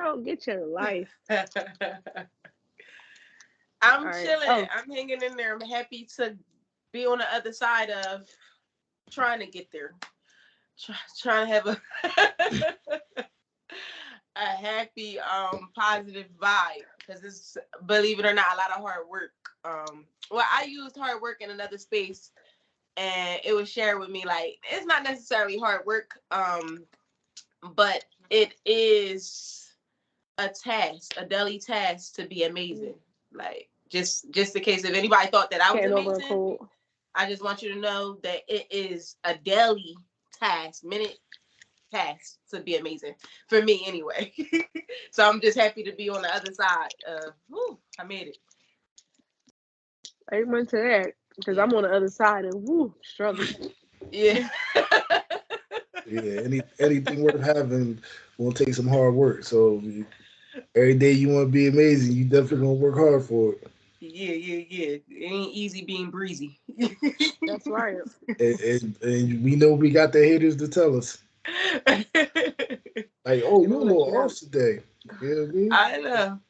Girl, get your life. All I'm right. chilling. Oh, I'm hanging in there. I'm happy to be on the other side of trying to get there. Trying to have a happy, positive vibe because it's, believe it or not, a lot of hard work. Well, I used hard work in another space, and it was shared with me like it's not necessarily hard work, but it is a task, a daily task to be amazing. Like just in case if anybody thought that I was getting over a amazing, cold. I just want you to know that it is a daily task, minute task to be amazing for me anyway. So I'm just happy to be on the other side. Whew, I made it. Amen to that. Because Yeah, I'm on the other side and woo, struggling. yeah. Yeah, anything worth having will take some hard work. So every day you want to be amazing, you definitely gonna work hard for it. Yeah, yeah, yeah. It ain't easy being breezy. That's right. And we know we got the haters to tell us like, "Oh, People you're a let you little know. off today." You know what I mean? I know.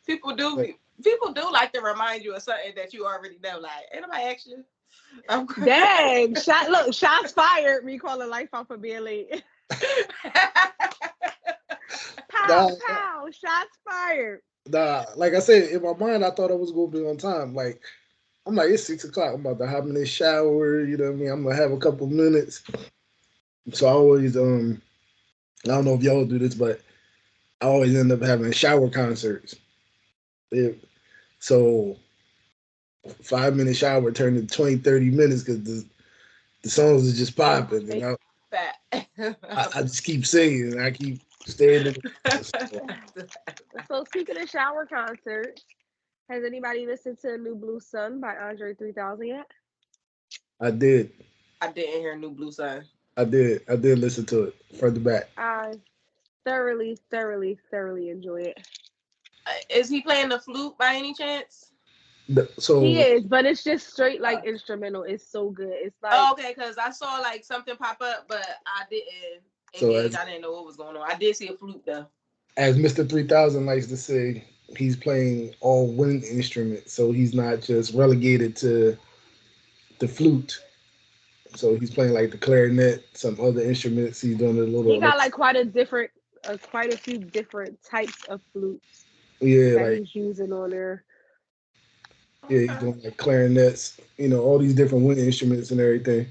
Like, People do like to remind you of something that you already know. Like, ain't nobody ask you. I'm Dang. Shots fired. Me calling life off for being late. nah, Pow, pow. Shots fired. nah. Like I said, in my mind, I thought I was gonna be on time. Like I'm like, it's 6 o'clock. I'm about to hop in the shower. You know what I mean? I'm gonna have a couple minutes. So I always I don't know if y'all do this, but I always end up having shower concerts. Yeah. So 5 minute shower turned to 20, 30 minutes because the songs is just popping. And fat. I just keep singing and I keep staying in the so So speaking of shower concerts, has anybody listened to New Blue Sun by Andre 3000 yet? I did. I didn't hear New Blue Sun. I did listen to it further back. I thoroughly, thoroughly, thoroughly enjoy it. Is he playing the flute by any chance? He So is, but it's just straight like Uh, instrumental. It's so good. It's like oh, okay, because I saw like something pop up, but I didn't so engage. I didn't know what was going on. I did see a flute though. as Mr. 3000 likes to say, he's playing all wind instruments. So he's not just relegated to the flute. So he's playing like the clarinet, some other instruments. He's doing a he little, got like quite a few different types of flutes yeah, that like he's using on there. yeah, he's Okay. doing like clarinets, all these different wind instruments and everything.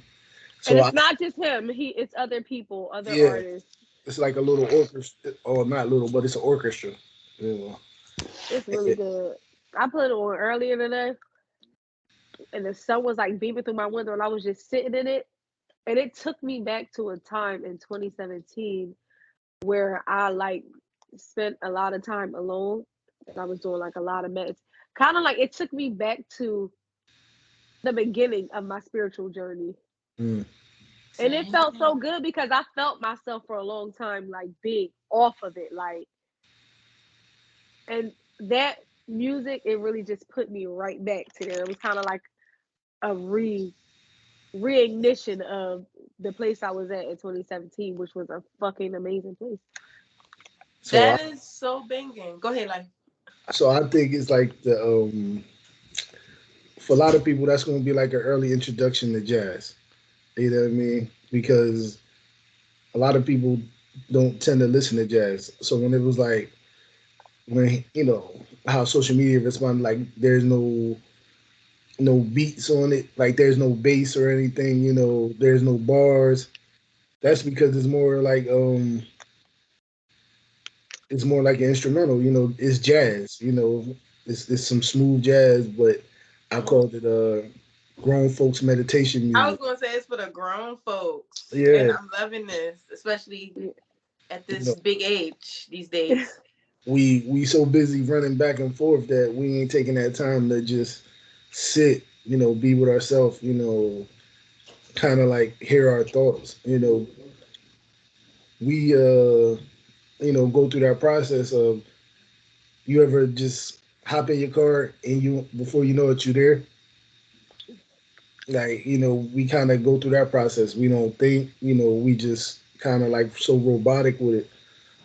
And So I, it's not just him. It's other people, other yeah, artists. it's like a little orchestra, or not little, but it's an orchestra. You know, It's really good. I put it on earlier today, and the sun was like beaming through my window, and I was just sitting in it. And it took me back to a time in 2017 where I like spent a lot of time alone, and I was doing like a lot of meds. Kind of like it took me back to the beginning of my spiritual journey. mm. And it felt Damn. so good because I felt myself for a long time like being off of it. Like, and that music, it really just put me right back to there. It was kind of like a reignition of the place I was at in 2017, which was a fucking amazing place. so I That is so banging. Go ahead, like. so I think it's like the for a lot of people that's going to be like an early introduction to jazz. You know what I mean? Because a lot of people don't tend to listen to jazz. So when it was like when how social media responded, like there's no beats on it, like there's no bass or anything, there's no bars. That's because it's more like an instrumental, it's jazz, it's some smooth jazz, but I Mhm. called it grown folks meditation I was music. gonna say it's for the grown folks, and Yeah, I'm loving this, especially Yeah. at you this know, big age these days. we so busy running back and forth that we ain't taking that time to just sit, be with ourselves, kind of like hear our thoughts. We go through that process of you ever just hop in your car and you before you know it you're there. Like, we kind of go through that process. We don't think, we just kind of like so robotic with it.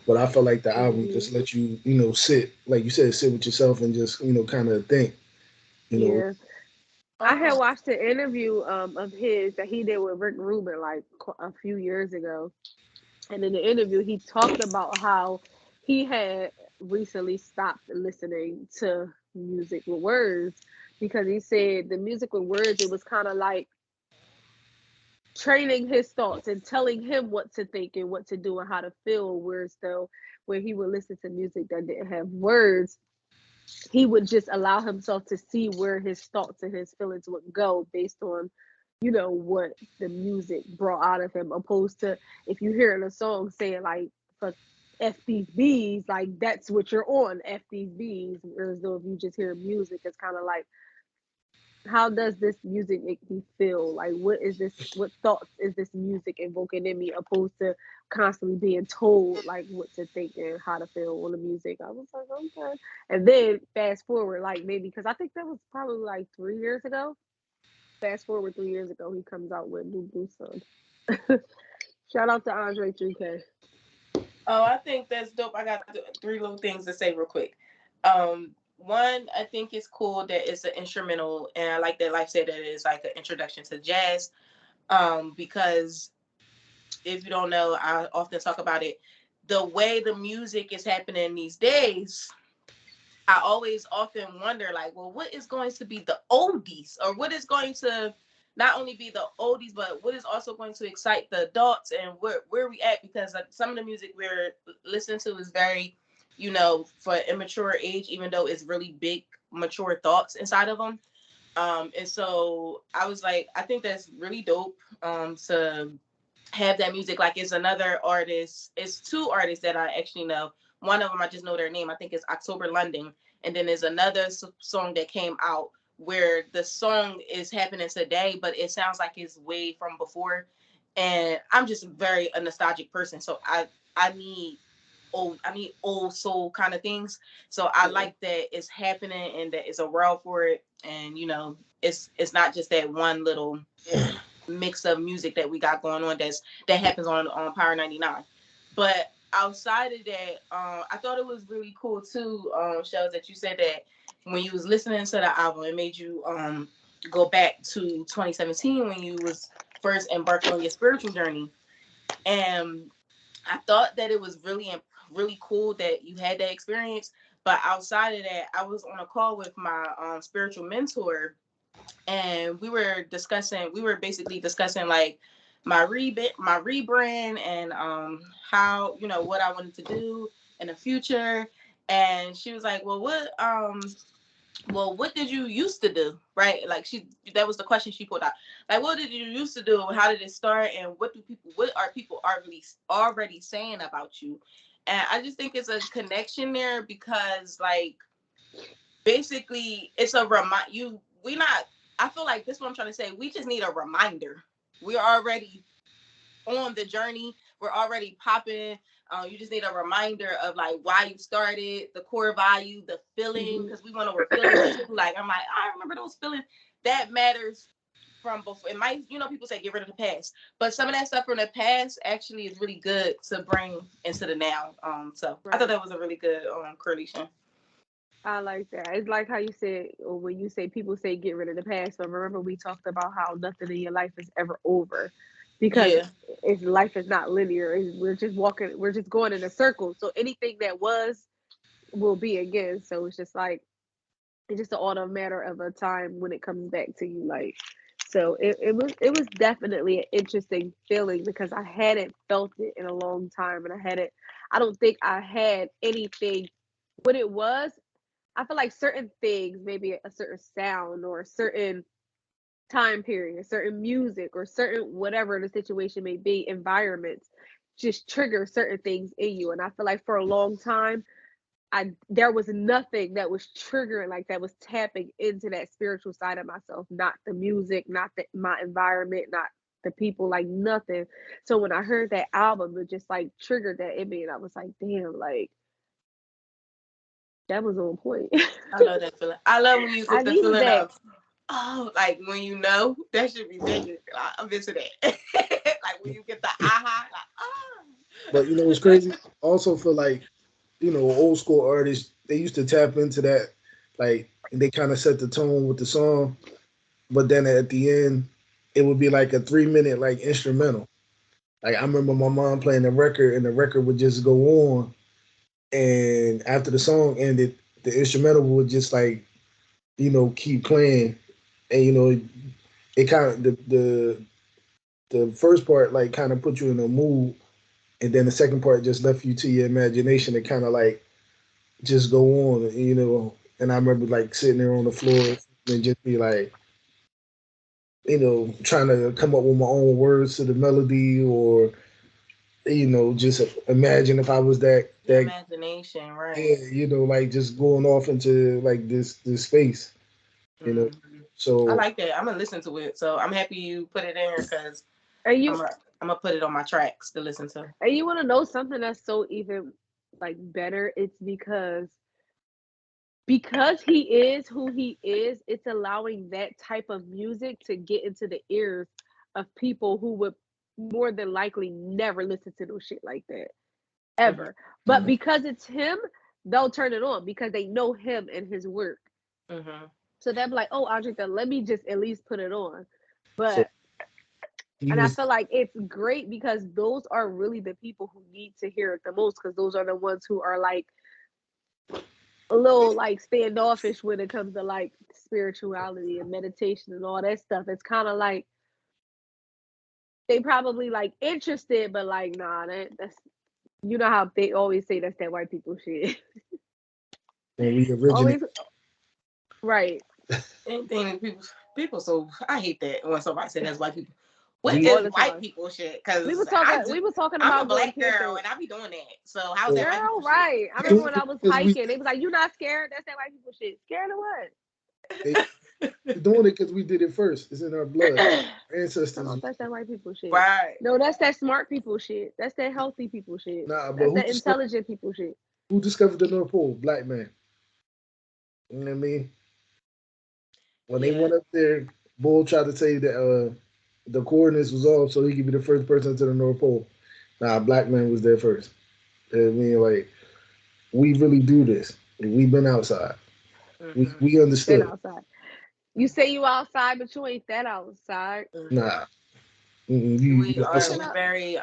But I felt like the album just let you, sit, like you said, sit with yourself and just, kind of think, you know. Yeah. I had watched the interview of his that he did with Rick Rubin like a few years ago. And in the interview, he talked about how he had recently stopped listening to music with words because he said the music with words, it was kind of like training his thoughts and telling him what to think and what to do and how to feel. Whereas though when he would listen to music that didn't have words, he would just allow himself to see where his thoughts and his feelings would go based on, what the music brought out of him, opposed to if you hear in a song saying like for F these bees, like that's what you're on, F these bees. Whereas though if you just hear music, it's kind of like, how does this music make me feel? Like what thoughts is this music invoking in me, opposed to constantly being told like what to think and how to feel on the music. I was like, okay. And then fast forward, like maybe because I think that was probably like 3 years ago. Fast forward 3 years ago, he comes out with New Blue Sun. Shout out to Andre 3K. Oh, I think that's dope. I got three little things to say real quick. One, I think it's cool that it's an instrumental, and I like that Life said that it's like an introduction to jazz. Because if you don't know, I often talk about it. The way the music is happening these days, I always often wonder, like, well, what is going to be the oldies, or what is going to not only be the oldies, but what is also going to excite the adults, and where we at? Because some of the music we're listening to is very, for immature age, even though it's really big, mature thoughts inside of them. And so I was like, I think that's really dope. To have that music. Like, it's another artist. It's two artists that I actually know. One of them, I just know their name. I think it's October London. And then there's another song that came out where the song is happening today, but it sounds like it's way from before. And I'm just very a nostalgic person, so I need old soul kind of things. So I like that it's happening and that it's a world for it. And it's not just that one little mix of music that we got going on that happens on Power 99. But outside of that, I thought it was really cool too, Shells, that you said that when you was listening to the album, it made you go back to 2017 when you was first embarked on your spiritual journey. And I thought that it was really cool that you had that experience. But outside of that, I was on a call with my spiritual mentor, and we were basically discussing like my rebrand and how what I wanted to do in the future. And she was like, what did you used to do, right? Like, that was the question she put out. Like, what did you used to do? How did it start? And what are people already saying about you? And I just think it's a connection there, because like basically it's a I feel like this is what I'm trying to say. We just need a reminder. We're already on the journey. We're already popping. You just need a reminder of like why you started, the core value, the feeling, because we want to feel it too. Like, I'm like, I remember those feelings. That matters from before. It might, people say get rid of the past, but some of that stuff from the past actually is really good to bring into the now. So right. I thought that was a really good correlation. I like that. It's like how you said, or when you say people say get rid of the past, but remember we talked about how nothing in your life is ever over, because life is not linear. We're just going in a circle. So anything that was will be again. So it's just like it's just all a matter of a time when it comes back to you. Like, so it was definitely an interesting feeling because I hadn't felt it in a long time, and I don't think I had anything. What it was, I feel like certain things, maybe a certain sound or a certain time period, a certain music or certain whatever the situation may be, environments just trigger certain things in you. And I feel like for a long time, there was nothing that was triggering, like that was tapping into that spiritual side of myself, not the music, not my environment, not the people, like nothing. So when I heard that album, it just like triggered that in me, and I was like, damn, like that was on point. I love that feeling. I love when you get the feeling that. Of, like when that should be dangerous. I'm into that. Like when you get the aha, like, But you know what's crazy? Also for like, you know, old school artists, they used to tap into that, like they kind of set the tone with the song, but then at the end, it would be like a 3 minute like instrumental. Like I remember my mom playing the record, and the record would just go on, and after the song ended, the instrumental would just like keep playing, and it kind of the first part like kind of put you in a mood, and then the second part just left you to your imagination to kind of like just go on, And I remember like sitting there on the floor and just be like, trying to come up with my own words to the melody, or just imagine if I was that imagination, right? yeah, like just going off into like this space, Mm-hmm. So I like that. I'm gonna listen to it. So I'm happy you put it in here because And I'm gonna put it on my tracks to listen to. and you want to know something that's so even like better? It's because he is who he is, it's allowing that type of music to get into the ears of people who would more than likely never listen to no shit like that ever. But because it's him, they'll turn it on because they know him and his work. So they'll be like, "Oh, Andre, let me just at least put it on." But and I feel like it's great because those are really the people who need to hear it the most, because those are the ones who are like a little like standoffish when it comes to like spirituality and meditation and all that stuff. It's kind of like they probably like interested, but like nah, that's how they always say that's that white people shit. And we originate. Always right. Anything people. So I hate that when somebody says that's white people. What We- is white people shit? Because we were talking I'm about a black going girl camping. and I be doing that. So how's that white Girl, people right. shit? I remember when I was hiking, they was like, "You not scared? That's that white people shit." Scared of what? We're doing it because we did it first. It's in our blood. Our ancestors. That's that white people shit. Right. No, that's that smart people shit. That's that healthy people shit. Nah, but that's that intelligent people shit. Who discovered the North Pole? Black man. You know what I mean? When they went up there, Bull tried to say that the coordinates was off so he could be the first person to the North Pole. Nah, black man was there first. You know what I mean? Like, we really do this. We've been outside. We understood. Been outside. You say you outside, but you ain't that outside. Nah. We are very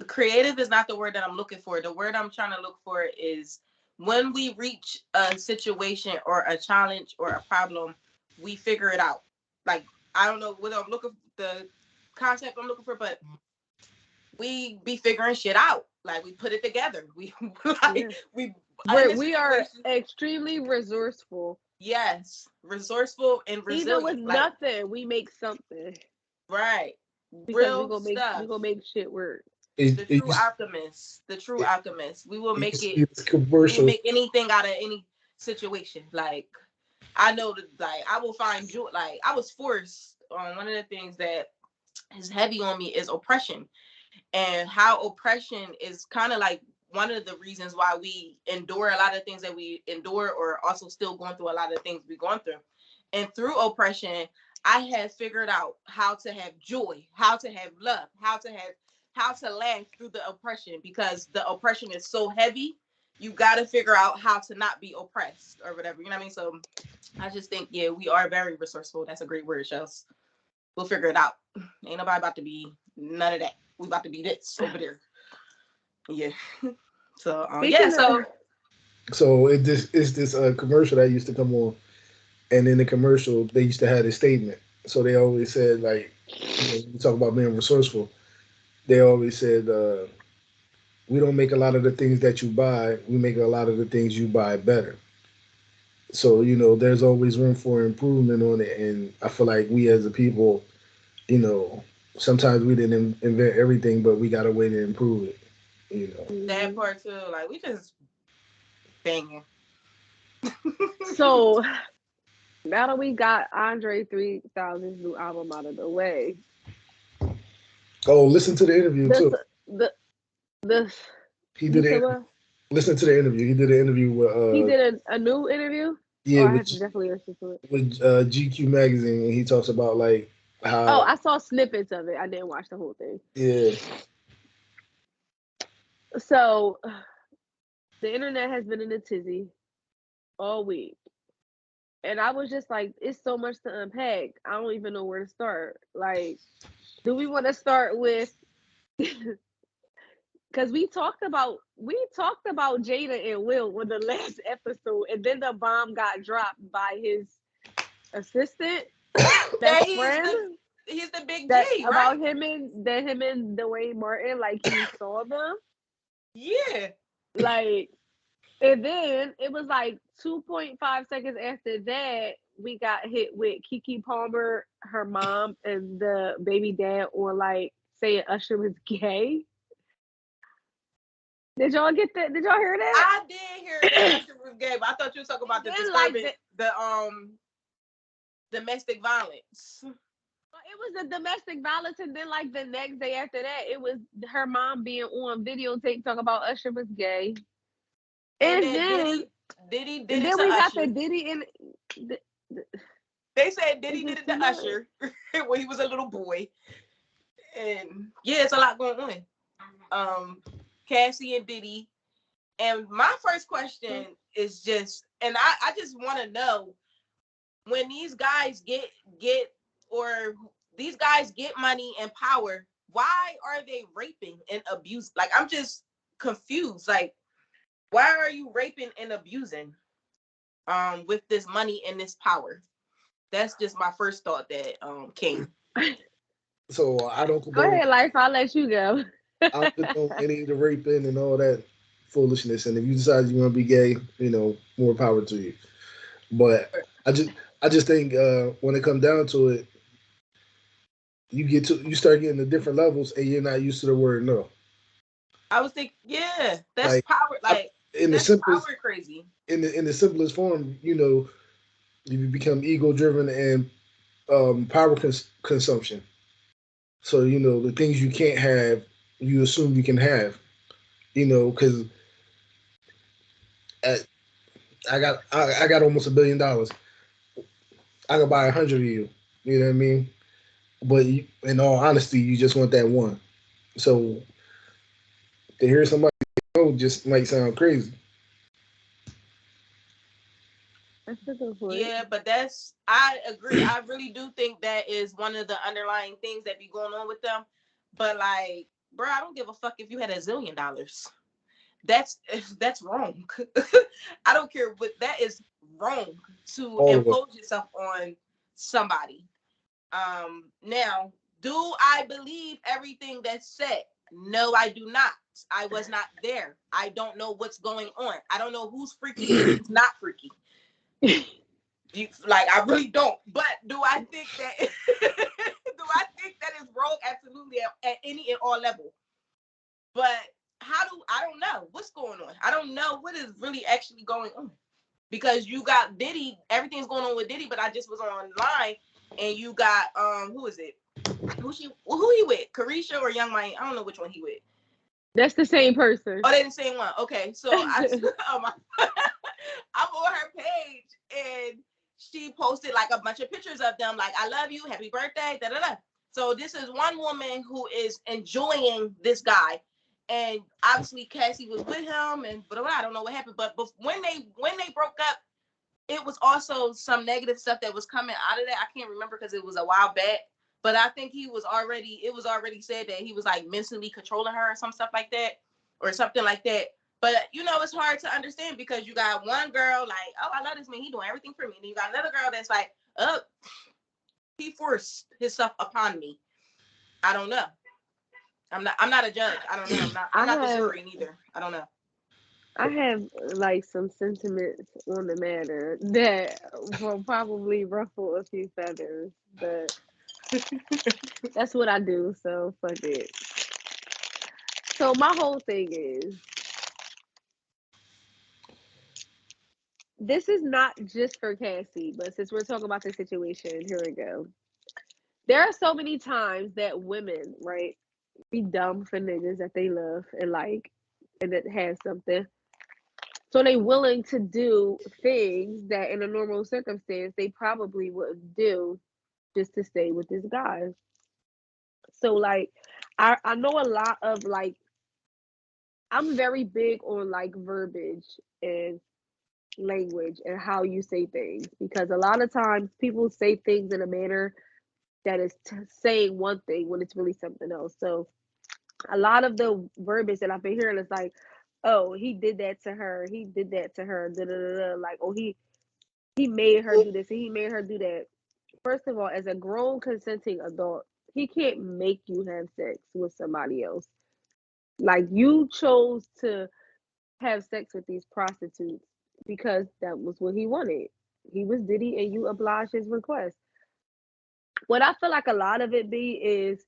creative is not the word that I'm looking for. The word I'm trying to look for is when we reach a situation or a challenge or a problem, we figure it out. Like, I don't know what I'm looking the concept I'm looking for, but we be figuring shit out. Like, we put it together. We are extremely resourceful. Yes, resourceful and resilient. Even with nothing, we make something. Right. Because we gonna make shit work. The true alchemist. We will make it. We will make anything out of any situation. Like, I know that. Like, I will find joy. Like, I was forced on one of the things that is heavy on me is oppression, and how oppression is kind of like one of the reasons why we endure a lot of things that we endure, or also still going through a lot of things we're going through. And through oppression, I have figured out how to have joy, how to have love, how to laugh through the oppression, because the oppression is so heavy. You got to figure out how to not be oppressed or whatever. You know what I mean? So I just think, we are very resourceful. That's a great word, Shells. We'll figure it out. Ain't nobody about to be none of that. We about to be this over there. Yeah. So So it's this commercial that used to come on, and in the commercial they used to have this statement. So they always said, like, you talk about being resourceful. They always said, we don't make a lot of the things that you buy. We make a lot of the things you buy better. So there's always room for improvement on it, and I feel like we as a people, sometimes we didn't invent everything, but we got a way to improve it. That part too, like, we just banging. So now that we got Andre 3000's new album out of the way. Oh, listen to the interview too. He did it. Listen to the interview. He did an interview with. He did a new interview. Yeah, I have to definitely listen to it. With GQ magazine, and he talks about like Oh, How? I saw snippets of it. I didn't watch the whole thing. Yeah. So the internet has been in a tizzy all week. And I was just like, it's so much to unpack. I don't even know where to start. Like, do we want to start with because we talked about Jada and Will on the last episode, and then the bomb got dropped by his assistant, That best friend, he's the big that G, right? about him and Dwayne Martin, like he saw them. Yeah. Like, and then it was like 2.5 seconds after that, we got hit with Keke Palmer, her mom, and the baby dad on like saying Usher was gay. Did y'all get that? Did y'all hear that? I did hear that Usher was gay, but I thought you were talking about the Then like disturbance, the domestic violence. it was a domestic violence, and then like the next day after that, it was her mom being on videotape talking about Usher was gay, And and then then Diddy and did it then to we got the Usher. Diddy and They said it's Diddy did just it too to much. Usher when he was a little boy. And yeah, it's a lot going on. Cassie and Diddy. And my first question is just, and I just want to know, when these guys get or these guys get money and power, why are they raping and abusing? Like, I'm just confused. Like, why are you raping and abusing with this money and this power? That's just my first thought that came. So I don't Go condone. ahead, life. I'll let you go. I don't condone any of the raping and all that foolishness. And if you decide you want to be gay, more power to you. But I just, I just think when it comes down to it, you start getting to different levels, and you're not used to the word no. I was thinking, yeah, that's Like power. I, Like, in the that's simplest, power crazy. in the simplest form, you become ego driven and power consumption. So the things you can't have, you assume you can have. Because I got almost $1 billion. I could buy 100 of you. You know what I mean? But in all honesty, you just want that one. So to hear somebody just might sound crazy. That's a good point. Yeah, but I agree. I really do think that is one of the underlying things that be going on with them. But like, bro, I don't give a fuck if you had $1 zillion. That's wrong. I don't care, but that is wrong to All of us. impose yourself on somebody. Now, do I believe everything that's said? No, I do not. I was not there. I don't know what's going on. I don't know who's freaky and who's not freaky. I really don't. But do I think that do I think that is wrong? Absolutely, at any and all level. But I don't know what's going on. I don't know what is really actually going on. Because you got Diddy, everything's going on with Diddy, but I just was online and you got who is it? Who he with? Carisha or Young Miami? I don't know which one he with. That's the same person. Oh, they the same one. Okay, so I'm on her page and she posted like a bunch of pictures of them, like, I love you, happy birthday, da da da. So this is one woman who is enjoying this guy, and obviously Cassie was with him, and but I don't know what happened. But when they broke up, it was also some negative stuff that was coming out of that. I can't remember because it was a while back. But I think it was already said that he was like mentally controlling her or some stuff like that, or something like that. But it's hard to understand because you got one girl like, oh, I love this man, he doing everything for me. And you got another girl that's like, oh, he forced himself upon me. I don't know. I'm not a judge. I don't know. I'm not the jury either. I don't know. I have like some sentiments on the matter that will probably ruffle a few feathers, but that's what I do, so fuck it. So my whole thing is this is not just for Cassie, but since we're talking about the situation, here we go. There are so many times that women, right, be dumb for niggas that they love and like and that have something. So they willing to do things that in a normal circumstance they probably wouldn't do just to stay with this guy. So like I know a lot of like I'm very big on like verbiage and language and how you say things because a lot of times people say things in a manner that is saying one thing when it's really something else. So a lot of the verbiage that I've been hearing is like, oh, he did that to her, he did that to her, da, da, da, da. Like, oh, he made her do this and he made her do that. First of all, as a grown consenting adult, he can't make you have sex with somebody else. Like you chose to have sex with these prostitutes because that was what he wanted. He was Diddy and you obliged his request. What I feel like a lot of it be is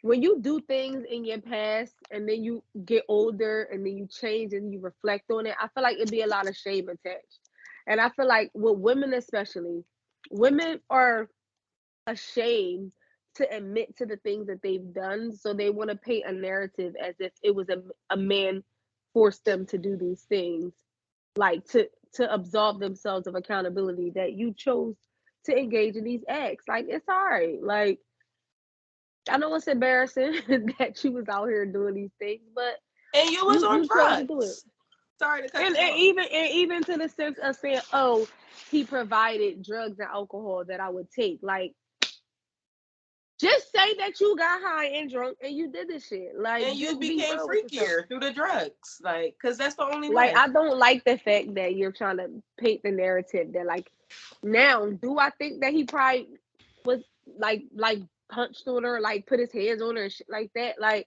when you do things in your past and then you get older and then you change and you reflect on it, I feel like it'd be a lot of shame attached. And I feel like with women especially, women are ashamed to admit to the things that they've done. So they want to paint a narrative as if it was a man forced them to do these things, like to absolve themselves of accountability that you chose to engage in these acts. Like it's all right. Like I know it's embarrassing that you was out here doing these things, but And you was on you chose to do it. drugs. Sorry to cut And, you and off. even to the sense of saying, oh, he provided drugs and alcohol that I would take. Like just say that you got high and drunk and you did this shit. Like And you just be became real with yourself. freakier through the drugs, like, cause that's the only Like way. I don't like the fact that you're trying to paint the narrative that like now do I think that he probably was like punched on her, like put his hands on her and shit like that. Like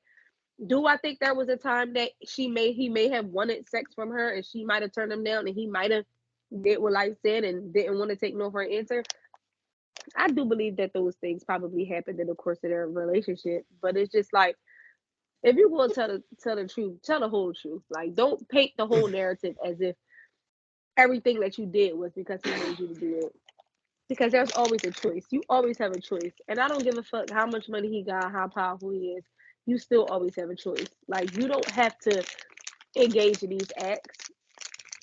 do I think there was a time that he may have wanted sex from her and she might have turned him down and he might have did what I said and didn't want to take no for an answer? I do believe that those things probably happened in the course of their relationship, but it's just like if you go tell the truth, tell the whole truth. Like don't paint the whole narrative as if everything that you did was because he made you to do it. Because there's always a choice. You always have a choice. And I don't give a fuck how much money he got, how powerful he is. You still always have a choice. Like you don't have to engage in these acts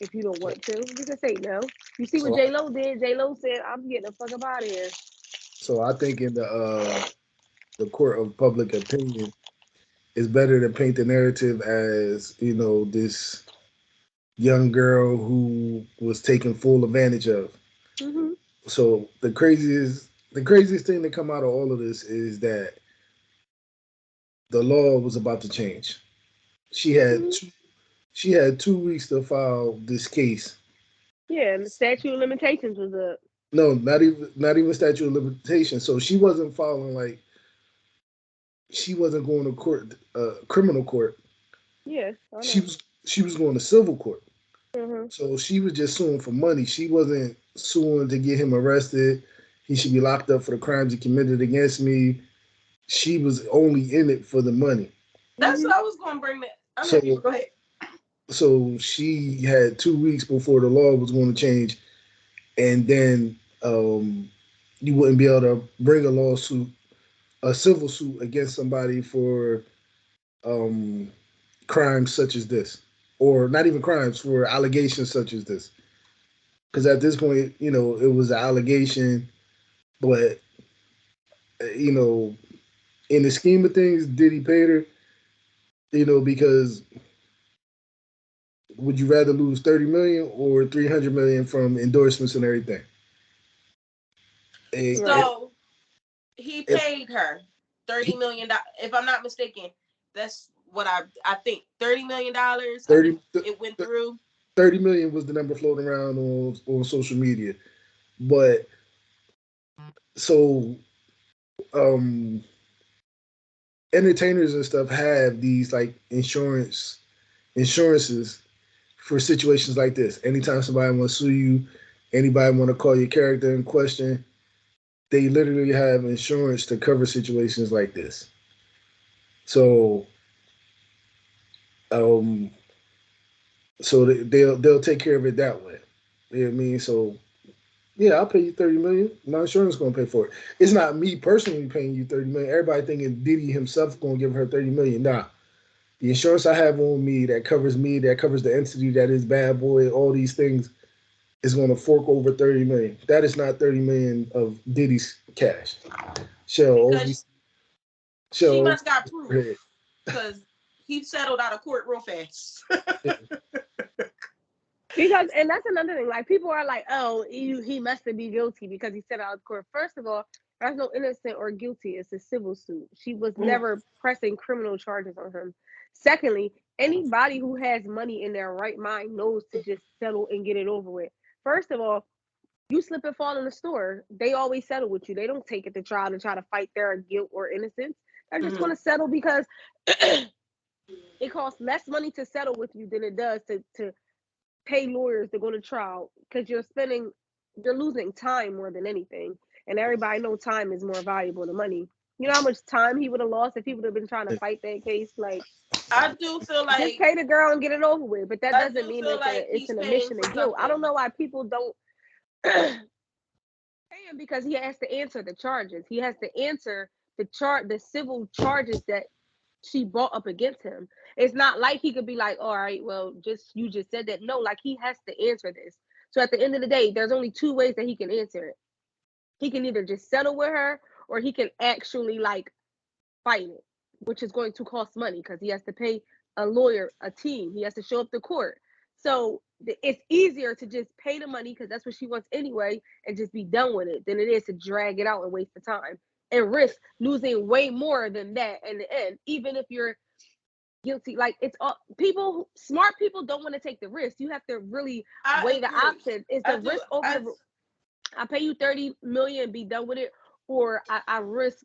if you don't want to. You can say no. You see what So J Lo did? J Lo said, "I'm getting the fuck up out of here." so I think in the court of public opinion, it's better to paint the narrative as, this young girl who was taken full advantage of. Hmm. So the craziest thing to come out of all of this is that the law was about to change. She had Hmm. two, she had 2 weeks to file this case. Yeah, and the statute of limitations was up. No, not even statute of limitation. So she wasn't filing, like, she wasn't going to court, criminal court. Yeah, I She know. was she was going to civil court. Hmm. So she was just suing for money. She wasn't suing to get him arrested. He should be locked up for the crimes he committed against me. She was only in it for the money. That's Hmm. what I was gonna bring. That. So Okay, go ahead. so she had 2 weeks before the law was going to change, and then you wouldn't be able to bring a civil suit against somebody for um, crimes such as this, or not even crimes, for allegations such as this. Because at this point, it was an allegation, but you know, in the scheme of things, did he pay her? Because would you rather lose 30 million or 300 million from endorsements and everything? Right. So he If paid her he, $30 million. If I'm not mistaken, that's what I think. $30 million. I think 30, it went through. 30 million was the number floating around on social media, but so um entertainers and stuff have these like insurances for situations like this. Anytime somebody want to sue you, anybody want to call your character in question, they literally have insurance to cover situations like this. So, um, they'll take care of it that way. You know what I mean? So yeah, I'll pay you 30 million. My insurance is gonna pay for it. It's not me personally paying you 30 million. Everybody thinking Diddy himself gonna give her 30 million. Nah, the insurance I have on me that covers the entity that is Bad Boy, all these things is going to fork over 30 million. That is not 30 million of Diddy's cash. Because she must got proof. Overhead. Because he settled out of court real fast. Because, and that's another thing. Like, people are like, "Oh, he must be guilty because he said out of court." First of all, there's no innocent or guilty. It's a civil suit. She was never pressing criminal charges on him. Secondly, anybody who has money in their right mind knows to just settle and get it over with. First of all, you slip and fall in the store, they always settle with you. They don't take it to trial and try to fight their guilt or innocence. They're just going to settle because it costs less money to settle with you than it does to pay lawyers to go to trial, because you're losing time more than anything. And everybody knows time is more valuable than money. You know how much time he would have lost if he would have been trying to fight that case? Like, I do feel like just pay the girl and get it over with. But that doesn't mean it's an admission of guilt. I don't know why people don't pay him, because he has to answer the charges. He has to answer the civil charges that she brought up against him. It's not like he could be like, "All right, well, you just said that." No, like, he has to answer this. So at the end of the day, there's only two ways that he can answer it. He can either just settle with her, or he can actually like fight it, which is going to cost money because he has to pay a lawyer, a team. He has to show up to court. So it's easier to just pay the money, because that's what she wants anyway, and just be done with it, than it is to drag it out and waste the time and risk losing way more than that in the end, even if you're guilty. Like, it's all smart people don't want to take the risk. You have to really weigh the options. It's the risk over I pay you 30 million and be done with it, or I risk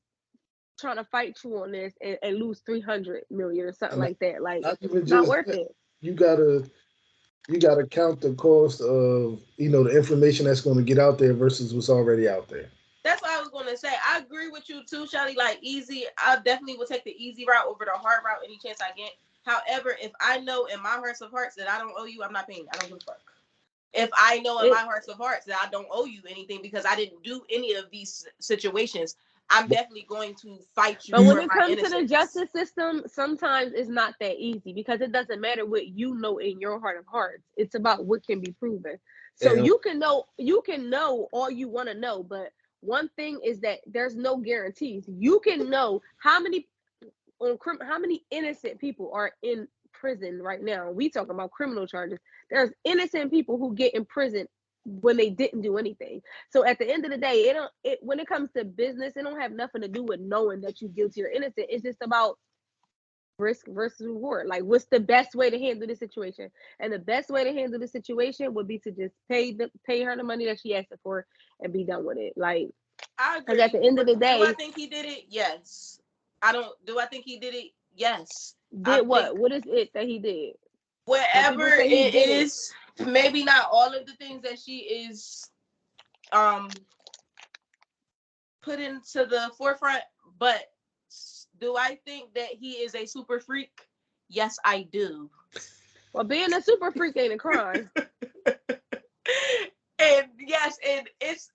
trying to fight you on this and lose 300 million or something like that. Like, it's not worth it. You gotta count the cost of the information that's going to get out there versus what's already out there. That's what I was going to say. I agree with you too, Shelly. Like, I definitely would take the easy route over the hard route any chance I get. However, if I know in my hearts of hearts that I don't owe you, I'm not paying. I don't give a fuck. If I know in my hearts of hearts that I don't owe you anything because I didn't do any of these situations, I'm definitely going to fight you. But when it comes to the justice system, sometimes it's not that easy, because it doesn't matter what you know in your heart of hearts. It's about what can be proven. So you can know all you want to know, but one thing is that there's no guarantees. You can know how many innocent people are in prison right now. We talking about criminal charges. There's innocent people who get in prison when they didn't do anything. So at the end of the day, when it comes to business, it don't have nothing to do with knowing that you're guilty or innocent. It's just about risk versus reward. Like, what's the best way to handle the situation? And the best way to handle the situation would be to just pay her the money that she asked for and be done with it. Like, I agree. At the end of the day, do I think he did it? Yes. Do I think he did it? Yes. What is it that he did? Whatever it is, maybe not all of the things that she is put into the forefront, but do I think that he is a super freak? Yes, I do. Well, being a super freak ain't a crime. And yes, and it's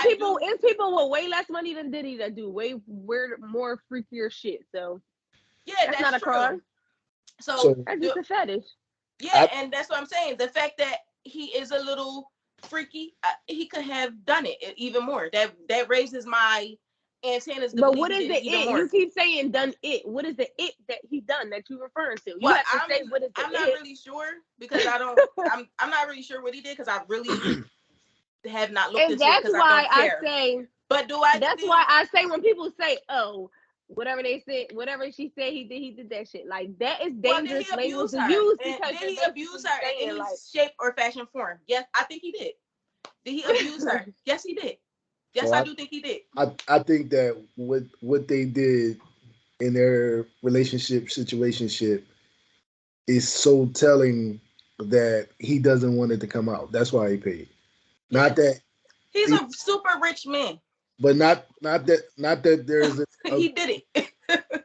people with way less money than Diddy that do way more freakier shit. So yeah, that's not a crime. So that's just a fetish. Yeah, and that's what I'm saying. The fact that he is a little freaky, he could have done it even more. That raises my antennas. But what is the it? You keep saying done it. What is the it that he done that you referring to? You have to say what is the it. I'm not really sure, because I don't. I'm not really sure what he did, because I really have not looked into it, because I don't care. But that's why I say when people say, "Oh, whatever they said, whatever she said he did that shit," like, that is dangerous language to use, because did he abuse her in any shape or fashion form? Yes, I think he did. Did he abuse her? Yes, he did. Yes, I do think he did. I think that what they did in their situationship is so telling that he doesn't want it to come out. That's why he paid. Not that he's a super rich man. But not that there's he did it.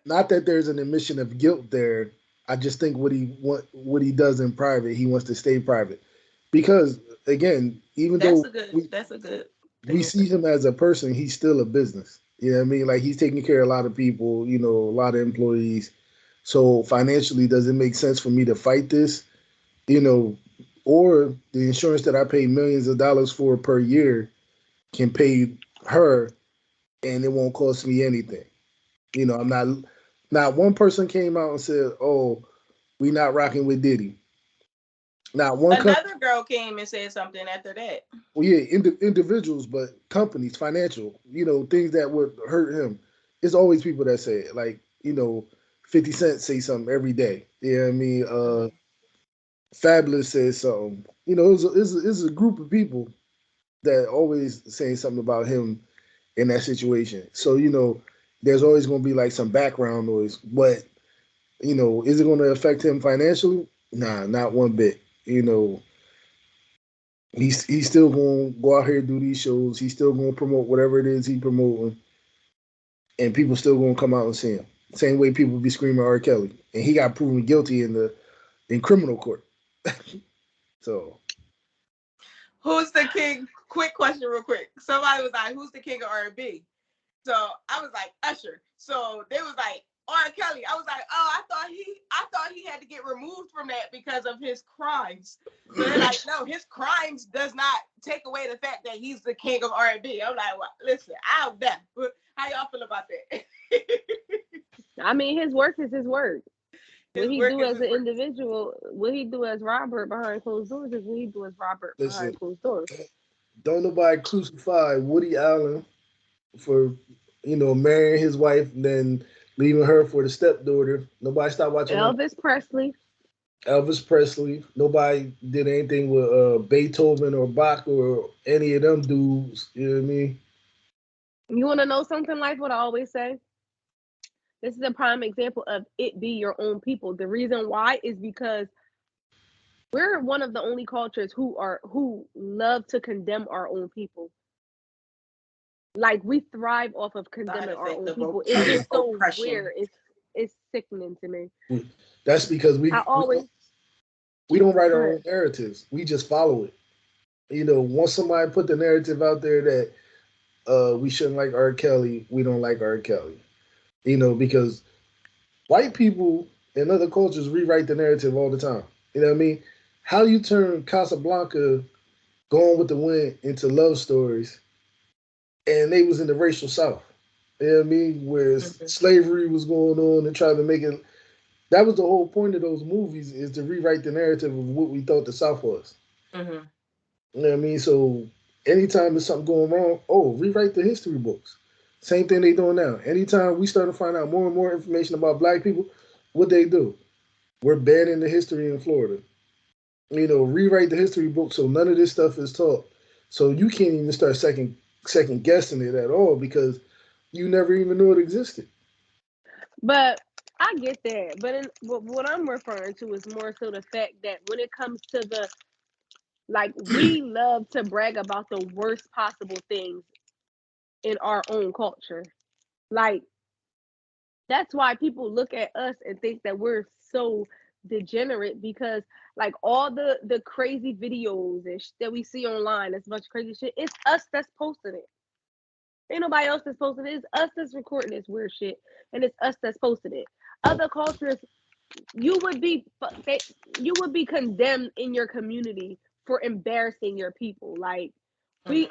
Not that there's an admission of guilt there. I just think what he does in private, he wants to stay private, because again, even though we see him as a person, he's still a business. You know what I mean? Like, he's taking care of a lot of people, a lot of employees. So financially, does it make sense for me to fight this? or the insurance that I pay millions of dollars for per year can pay her, and it won't cost me anything. I'm not one person came out and said, "Oh, we not rocking with Diddy." Not one company. Another girl came and said something after that. Well, yeah, individuals, but companies, financial, things that would hurt him. It's always people that say it. Like, 50 Cent say something every day. Yeah, I mean, Fabulous says something. It's a group of people that always saying something about him in that situation. So, there's always going to be like some background noise. But, is it going to affect him financially? Nah, not one bit. He's still going to go out here and do these shows. He's still going to promote whatever it is he promoting, and people still going to come out and see him. Same way people be screaming R. Kelly, and he got proven guilty in criminal court. So, who's the king? Quick question, real quick. Somebody was like, "Who's the king of R&B?" So I was like, Usher. So they was like, R. Kelly. I was like, oh, I thought he had to get removed from that because of his crimes. So they're like, no, his crimes does not take away the fact that he's the king of R&B. I'm like, well, listen, I'll bet. How y'all feel about that? I mean, his work is his work. What he do as an individual, what he do as Robert behind closed doors is what he do as Robert behind closed doors. Don't nobody crucify Woody Allen for marrying his wife and then leaving her for the stepdaughter. Nobody stopped watching Elvis Presley. Elvis Presley. Nobody did anything with Beethoven or Bach or any of them dudes. You know what I mean? You want to know something like what I always say? This is a prime example of it be your own people. The reason why is because we're one of the only cultures who love to condemn our own people. Like we thrive off of condemning our own people. It's just so weird. It's sickening to me. That's because we don't write our own narratives. We just follow it. Once somebody put the narrative out there that we shouldn't like R. Kelly, we don't like R. Kelly. Because white people in other cultures rewrite the narrative all the time. You know what I mean? How you turn Casablanca, Gone with the Wind into love stories, and they was in the racial South. You know what I mean? Where slavery was going on and trying to make it. That was the whole point of those movies, is to rewrite the narrative of what we thought the South was. Mm-hmm. You know what I mean? So anytime there's something going wrong, rewrite the history books. Same thing they doing now. Anytime we start to find out more and more information about black people, what they do? We're banning the history in Florida. Rewrite the history book so none of this stuff is taught. So you can't even start second guessing it at all because you never even knew it existed. But I get that. But what I'm referring to is more so the fact that when it comes to we love to brag about the worst possible things in our own culture. Like, that's why people look at us and think that we're so degenerate because like all the crazy videos and that we see online, as much crazy shit, it's us that's posting it. Ain't nobody else that's posting it. It's us that's recording this weird shit, and it's us that's posting it. Other cultures, you would be condemned in your community for embarrassing your people. Like we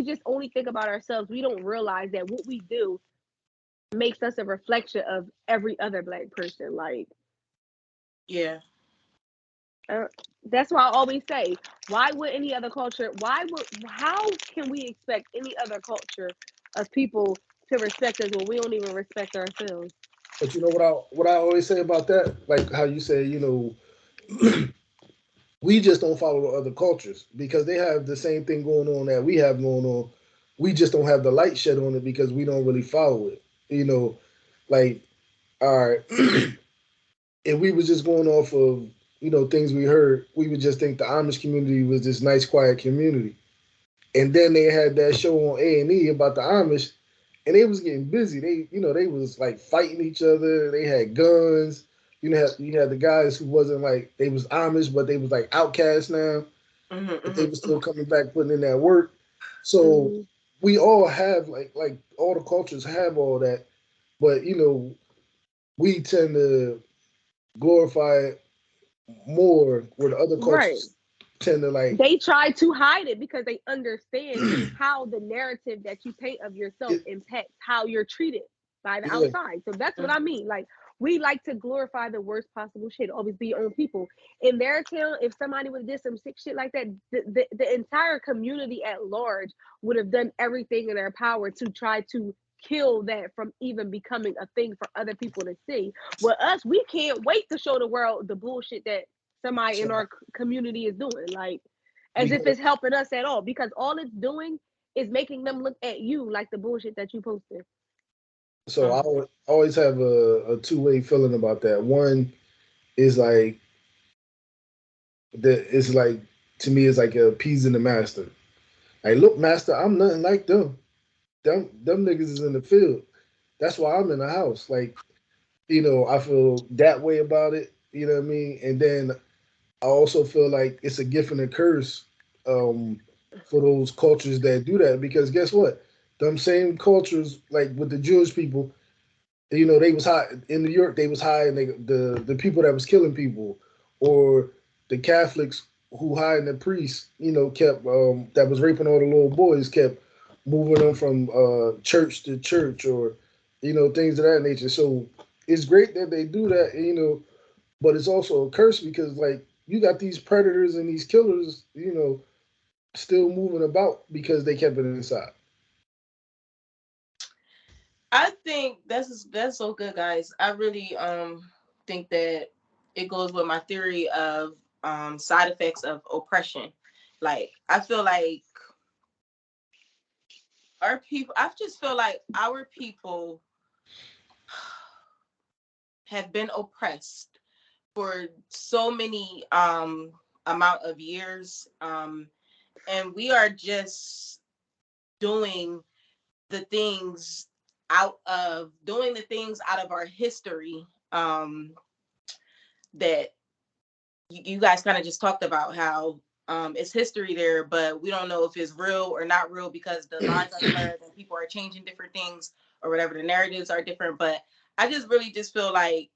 just only think about ourselves. We don't realize that what we do makes us a reflection of every other black person. Like, yeah. That's why I always say, why would any other culture? How can we expect any other culture of people to respect us when we don't even respect ourselves? But you know what I always say about that, like how you say, we just don't follow other cultures because they have the same thing going on that we have going on. We just don't have the light shed on it because we don't really follow it. Like, all right, if we was just going off of things we heard, we would just think the Amish community was this nice, quiet community. And then they had that show on A&E about the Amish, and they was getting busy. They was like fighting each other. They had guns. You had the guys who wasn't like, they was Amish, but they was like outcasts now. But they were still coming back, putting in that work. So we all have like all the cultures have all that, but we tend to glorify it more where the other cultures tend to like they try to hide it because they understand how the narrative that you paint of yourself it, impacts how you're treated by the yeah, outside. So that's what I mean. Like, we like to glorify the worst possible shit, always be your own people. In their town, if somebody would have did some sick shit like that, the entire community at large would have done everything in their power to try to kill that from even becoming a thing for other people to see. With us, we can't wait to show the world the bullshit that somebody in so our community is doing. Like, as if because it's helping us at all, because all it's doing is making them look at you like the bullshit that you posted. so I always have a two-way feeling about that. One is like that it's like to me it's like appeasing the master. Like, look, master, I'm nothing like them. Them niggas is in the field. That's why I'm in the house. Like, I feel that way about it. You know what I mean? And then I also feel like it's a gift and a curse for those cultures that do that. Because guess what? Them same cultures, like with the Jewish people, they was high in New York. They was high, and the people that was killing people, or the Catholics who hired the priests, kept that was raping all the little boys, kept moving them from church to church, or things of that nature. So it's great that they do that, but it's also a curse because like you got these predators and these killers, still moving about because they kept it inside. I think that's so good, guys. I really think that it goes with my theory of side effects of oppression. Like, I feel like our people, I just feel like our people have been oppressed for so many amount of years, and we are just doing the things doing the things out of our history, that you guys kind of just talked about how it's history there, but we don't know if it's real or not real because the lines are blurred and people are changing different things or whatever. The narratives are different, but I just really just feel like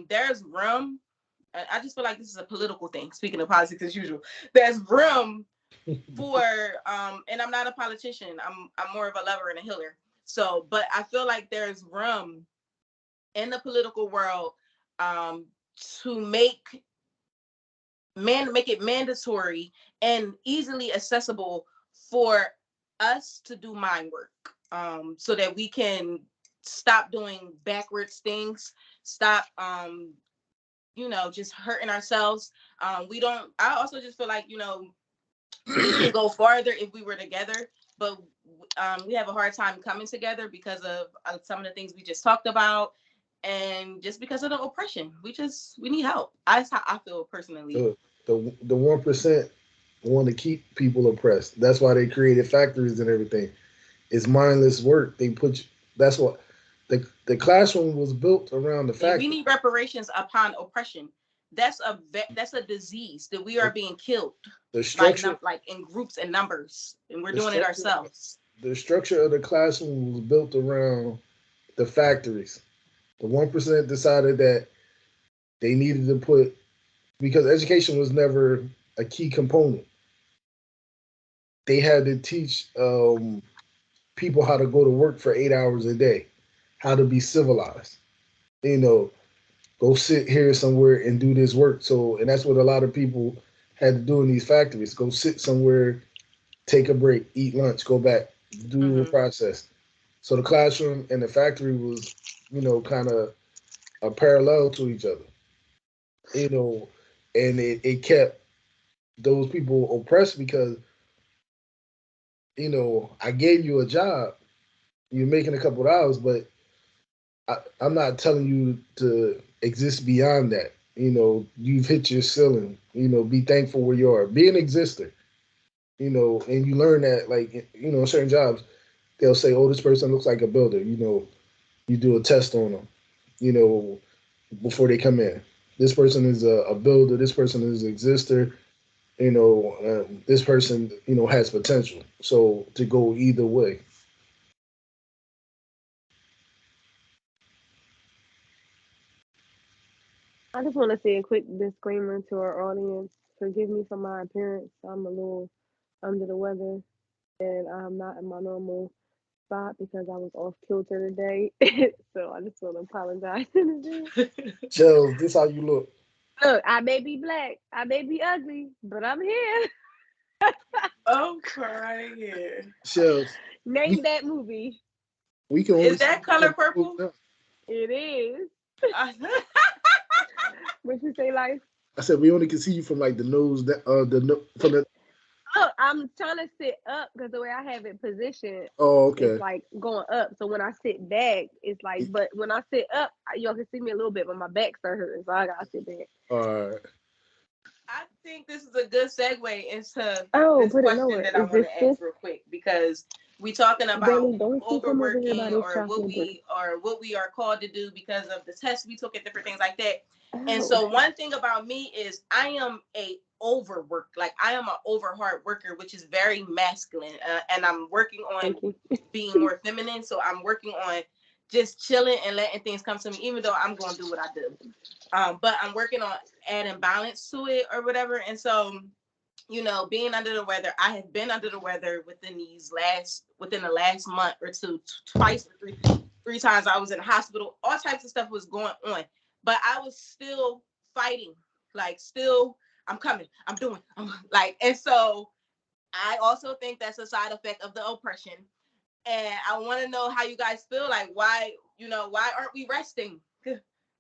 there's room. I just feel like this is a political thing. Speaking of politics as usual, there's room for and I'm not a politician. I'm more of a lover and a healer. So, but I feel like there's room in the political world to make it mandatory and easily accessible for us to do mind work, so that we can stop doing backwards things, stop just hurting ourselves. We don't I also just feel like we can go farther if we were together, but we have a hard time coming together because of some of the things we just talked about, and just because of the oppression. We need help. That's how I feel personally. The 1% want to keep people oppressed. That's why they created factories and everything. It's mindless work. That's what the classroom was built around the And we factory. need reparations upon oppression. That's a disease that we are being killed, The like structure, like in groups and numbers, and we're the doing it structure, ourselves. the structure of the classroom was built around the factories. The 1% decided that they needed to put because education was never a key component. They had to teach people how to go to work for 8 hours a day, how to be civilized. You know, go sit here somewhere and do this work. So, and that's what a lot of people had to do in these factories. Go sit somewhere, take a break, eat lunch, go back, do a Mm-hmm. process. So the classroom and the factory was, kind of a parallel to each other. You know, and it kept those people oppressed because, I gave you a job, you're making a couple of hours, but I'm not telling you to exist beyond that. You've hit your ceiling. Be thankful where you are. Be an exister. And you learn that, like, certain jobs, they'll say, oh, this person looks like a builder. You do a test on them, you know, before they come in. This person is a builder. This person is an exister. This person, has potential. So to go either way. I just want to say a quick disclaimer to our audience. Forgive me for my appearance. I'm a little under the weather, and I'm not in my normal spot because I was off kilter today. So I just want to apologize in advance. Shells, this how you look. Look, I may be black, I may be ugly, but I'm here. I'm crying. Shells, Name we that movie. we can only Is see that you from color the nose purple? down. It is. What you say, life? I said we only can see you from like the nose that from the. Look, I'm trying to sit up because the way I have it positioned, Oh, it's okay. like going up. So when I sit back, it's like, but when I sit up, y'all can see me a little bit, but my back start hurting, so I gotta sit back. All right. I think this is a good segue into Oh, this put it question lower. that I Is want this to sis? ask real quick because we talking about Bailey, don't you come over here by overworking this chocolate drink. or what we are called to do because of the tests we took and different things like that. And Oh, so one thing about me is I am a overwork, like I am an over hard worker, which is very masculine, and I'm working on thank you. being more feminine. So I'm working on just chilling and letting things come to me, even though I'm going to do what I do. But I'm working on adding balance to it or whatever. And so, being under the weather, I have been under the weather within the last month or two, twice or three times. I was in the hospital. All types of stuff was going on, but I was still fighting. Like, still, I'm coming. I'm doing. I'm like, and so I also think that's a side effect of the oppression. And I want to know how you guys feel. Like, why aren't we resting?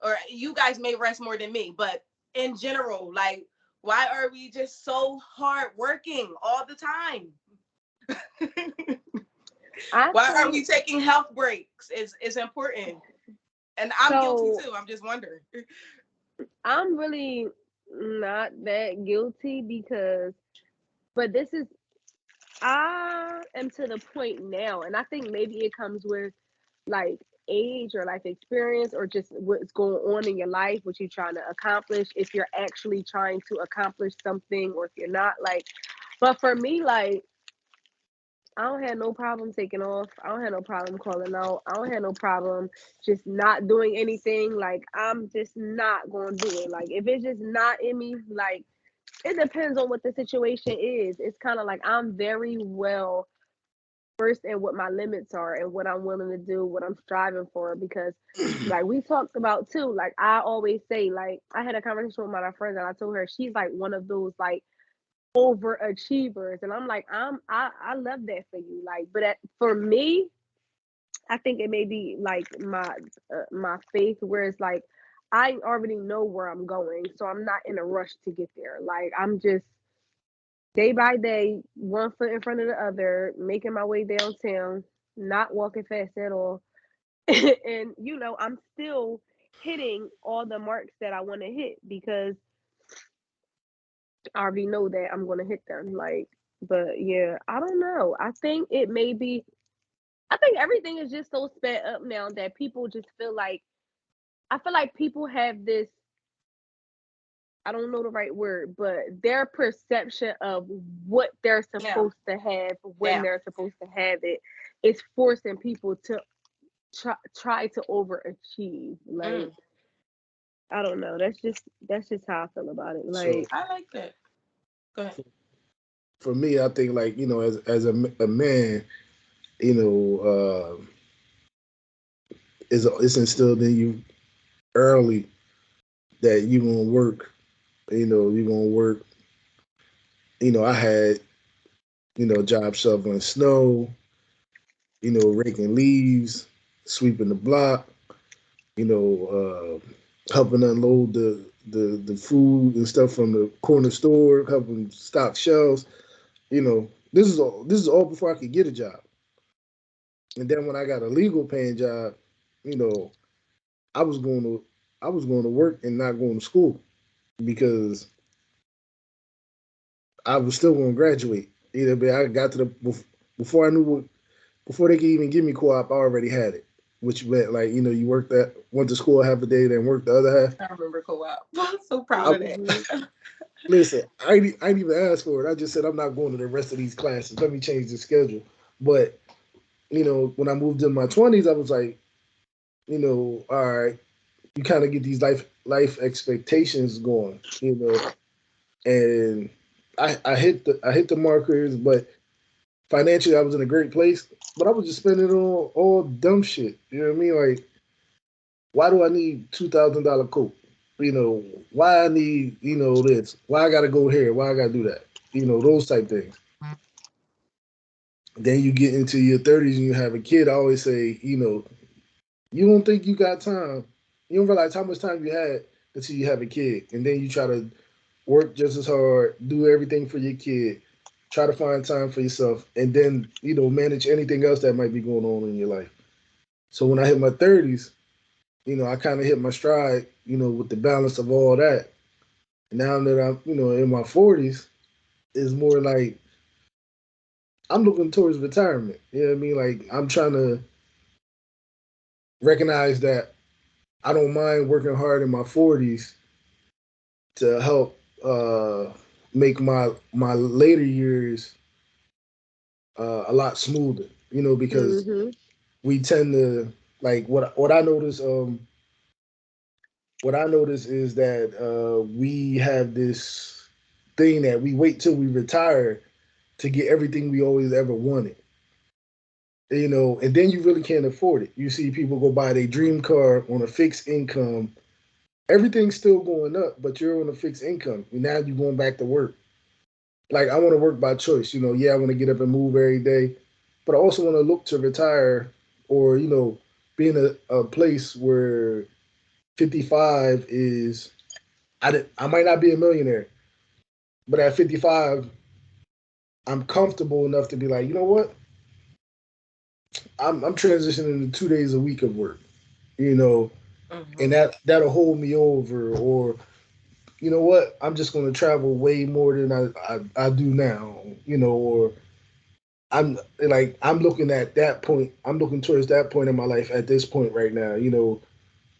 Or you guys may rest more than me, but in general, like, why are we just so hard working all the time? I Why are we think taking health breaks? It's important. And I'm guilty so. too. I'm just wondering. I'm really not that guilty because, but this is, I am to the point now, and I think maybe it comes with like age or life experience or just what's going on in your life, what you're trying to accomplish, if you're actually trying to accomplish something or if you're not. Like, but for me, like, I don't have no problem taking off. I don't have no problem calling out. I don't have no problem just not doing anything. Like, I'm just not gonna do it. Like, if it's just not in me, like, it depends on what the situation is. It's kind of like I'm very well versed in what my limits are and what I'm willing to do, what I'm striving for. Because, like we talked about too, like I always say, like I had a conversation with my friend and I told her she's like one of those like overachievers, and I'm like I love that for you. Like, but for me, I think it may be like my faith, where it's like I already know where I'm going, so I'm not in a rush to get there. Like I'm just day by day, one foot in front of the other, making my way downtown, not walking fast at all. And I'm still hitting all the marks that I want to hit because I already know that I'm going to hit them. Like, but yeah, I don't know. I think everything is just so sped up now that people just feel like, I feel like people have this, I don't know the right word, but their perception of what they're Yeah. supposed to have when Yeah. they're supposed to have it is forcing people to try to overachieve. Like, I don't know. That's just how I feel about it. So Like, I like that. Go ahead. for me, I think like as a man, you know, it's instilled in you early that you gonna work. You gonna work. I had job shoveling snow. Raking leaves, sweeping the block. Helping unload the food and stuff from the corner store, helping stock shelves. This is all before I could get a job. And then when I got a legal paying job, you know, I was going to I was going to work and not going to school because I was still going to graduate. But I got to before I knew before they could even give me co-op, I already had it. Which meant like you went to school half a day, then worked the other half. I remember co-op. I'm so proud I, of that. mhm. listen, I ain't even asked for it. I just said I'm not going to the rest of these classes. Let me change the schedule. But when I moved in my 20s, I was like, all right, you kind of get these life expectations going, and I hit the markers, but financially I was in a great place, but I was just spending it on all dumb shit. You know what I mean? Like, why do I need $2,000 coat? Why I need this? Why I gotta go here? Why I gotta do that? Those type things. Then you get into your 30s and you have a kid. I always say, you don't think you got time. You don't realize how much time you had until you have a kid, and then you try to work just as hard, do everything for your kid, try to find time for yourself, and then manage anything else that might be going on in your life. So when I hit my 30s, I kind of hit my stride, with the balance of all that. Now that I'm, in my 40s, it's more like I'm looking towards retirement. You know what I mean? Like, I'm trying to recognize that I don't mind working hard in my 40s to help make my later years a lot smoother. Because Mm-hmm. we tend to, like, what I notice is that we have this thing that we wait till we retire to get everything we always ever wanted. And then you really can't afford it. You see people go buy their dream car on a fixed income. Everything's still going up, but you're on a fixed income. And now you're going back to work. Like, I want to work by choice. Yeah, I want to get up and move every day, but I also want to look to retire, or be in a place where 55 is. I might not be a millionaire, but at 55, I'm comfortable enough to be like, you know what? I'm transitioning to 2 days a week of work. You know, and Mhm. that'll hold me over. Or you know what? I'm just going to travel way more than I do now. Or I'm looking at that point. I'm looking towards that point in my life at this point right now.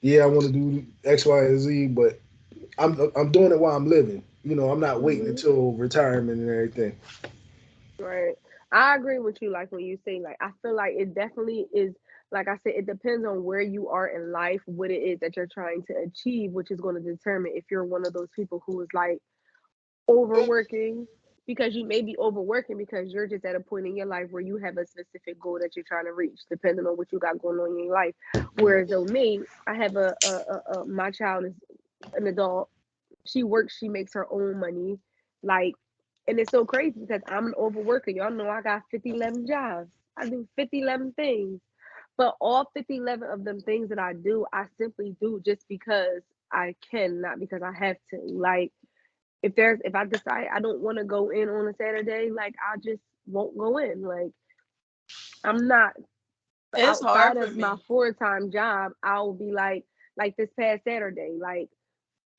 Yeah, I want to do X, Y, and Z, but I'm doing it while I'm living. I'm not waiting Mm-hmm. until retirement and everything. Right. I agree with you. Like when you say, like, I feel like it definitely is. Like I said, it depends on where you are in life, what it is that you're trying to achieve, which is going to determine if you're one of those people who is like overworking, because you may be overworking because you're just at a point in your life where you have a specific goal that you're trying to reach, depending on what you got going on in your life. Whereas though me, I have my child is an adult. She works, she makes her own money. Like, and it's so crazy because I'm an overworker. Y'all know I got 50, 11 jobs. I do 50, 11 things. But all 50, 11 of them things that I do, I simply do just because I can, not because I have to. Like, if I decide I don't want to go in on a Saturday, like, I just won't go in. Like, I'm not It's hard outside for of my me. full-time job. I'll be like this past Saturday, like,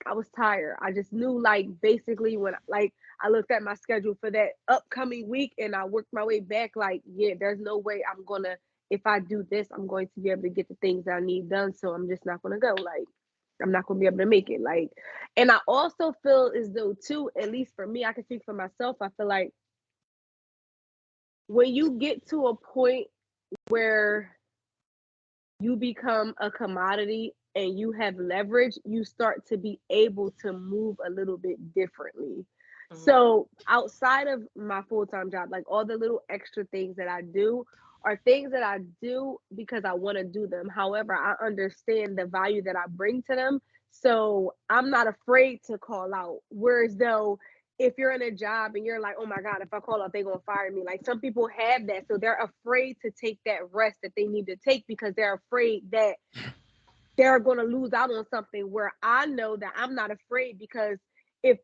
I was tired. I just knew, like, basically when, like, I looked at my schedule for that upcoming week and I worked my way back. Like, yeah, there's no way I'm gonna, if I do this, I'm going to be able to get the things that I need done. So I'm just not gonna go. Like, I'm not gonna be able to make it. Like, and I also feel as though too, at least for me, I can speak for myself. I feel like when you get to a point where you become a commodity and you have leverage, you start to be able to move a little bit differently. Mhm. So, outside of my full time job, like all the little extra things that I do are things that I do because I want to do them. However, I understand the value that I bring to them. So, I'm not afraid to call out. Whereas, though, if you're in a job and you're like, oh my God, if I call out, they're gonna fire me. Like, some people have that. So they're afraid to take that rest that they need to take because they're afraid that they're gonna lose out on something, where I know that I'm not afraid, because if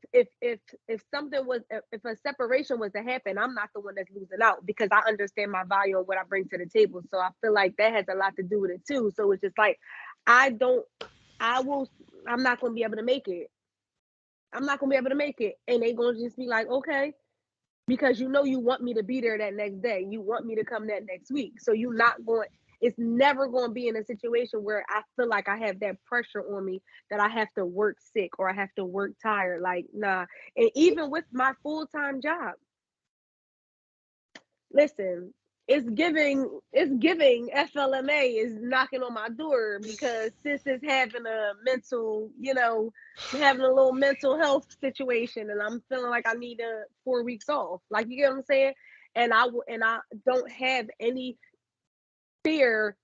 something was, if a separation was to happen, I'm not the one that's losing out because I understand my value and what I bring to the table. So I feel like that has a lot to do with it too. So it's just like, I don't I will I'm not gonna be able to make it. I'm not gonna be able to make it. And they gonna just be like, okay, because you want me to be there that next day. You want me to come that next week. So you not going, it's never going to be in a situation where I feel like I have that pressure on me that I have to work sick or I have to work tired. Like, nah. And even with my full-time job, listen, it's giving FLMA is knocking on my door because sis is having a mental, having a little mental health situation, and I'm feeling like I need 4 weeks off. Like, you get what I'm saying? And I don't have any fear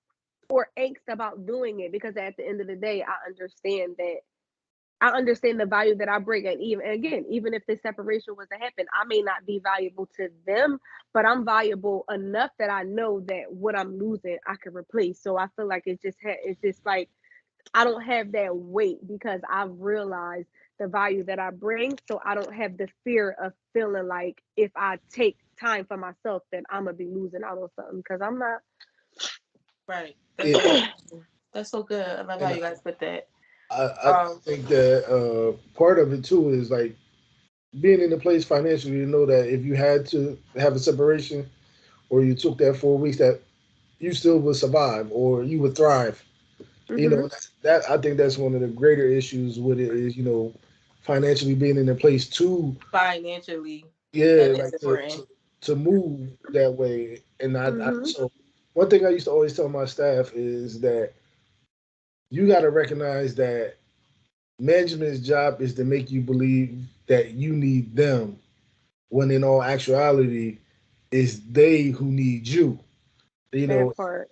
or angst about doing it, because at the end of the day, I understand the value that I bring. And even if the separation was to happen, I may not be valuable to them, but I'm valuable enough that I know that what I'm losing, I can replace. So I feel like it's just like, I don't have that weight because I've realized the value that I bring. So I don't have the fear of feeling like if I take time for myself, then I'm gonna be losing out on something, because I'm not. Right. Yeah. That's so good. I love how And you guys put that. I think that part of it too is like being in a place financially, you know that if you had to have a separation or you took that 4 weeks, that you still would survive or you would thrive. You Hmm. know, that I think that's one of the greater issues with it is, financially being in a place to, Financially, yeah, that is like important. to move that way. And I Hmm. so one thing I used to always tell my staff is that you got to recognize that management's job is to make you believe that you need them, when in all actuality, it's they who need you. You That know, part.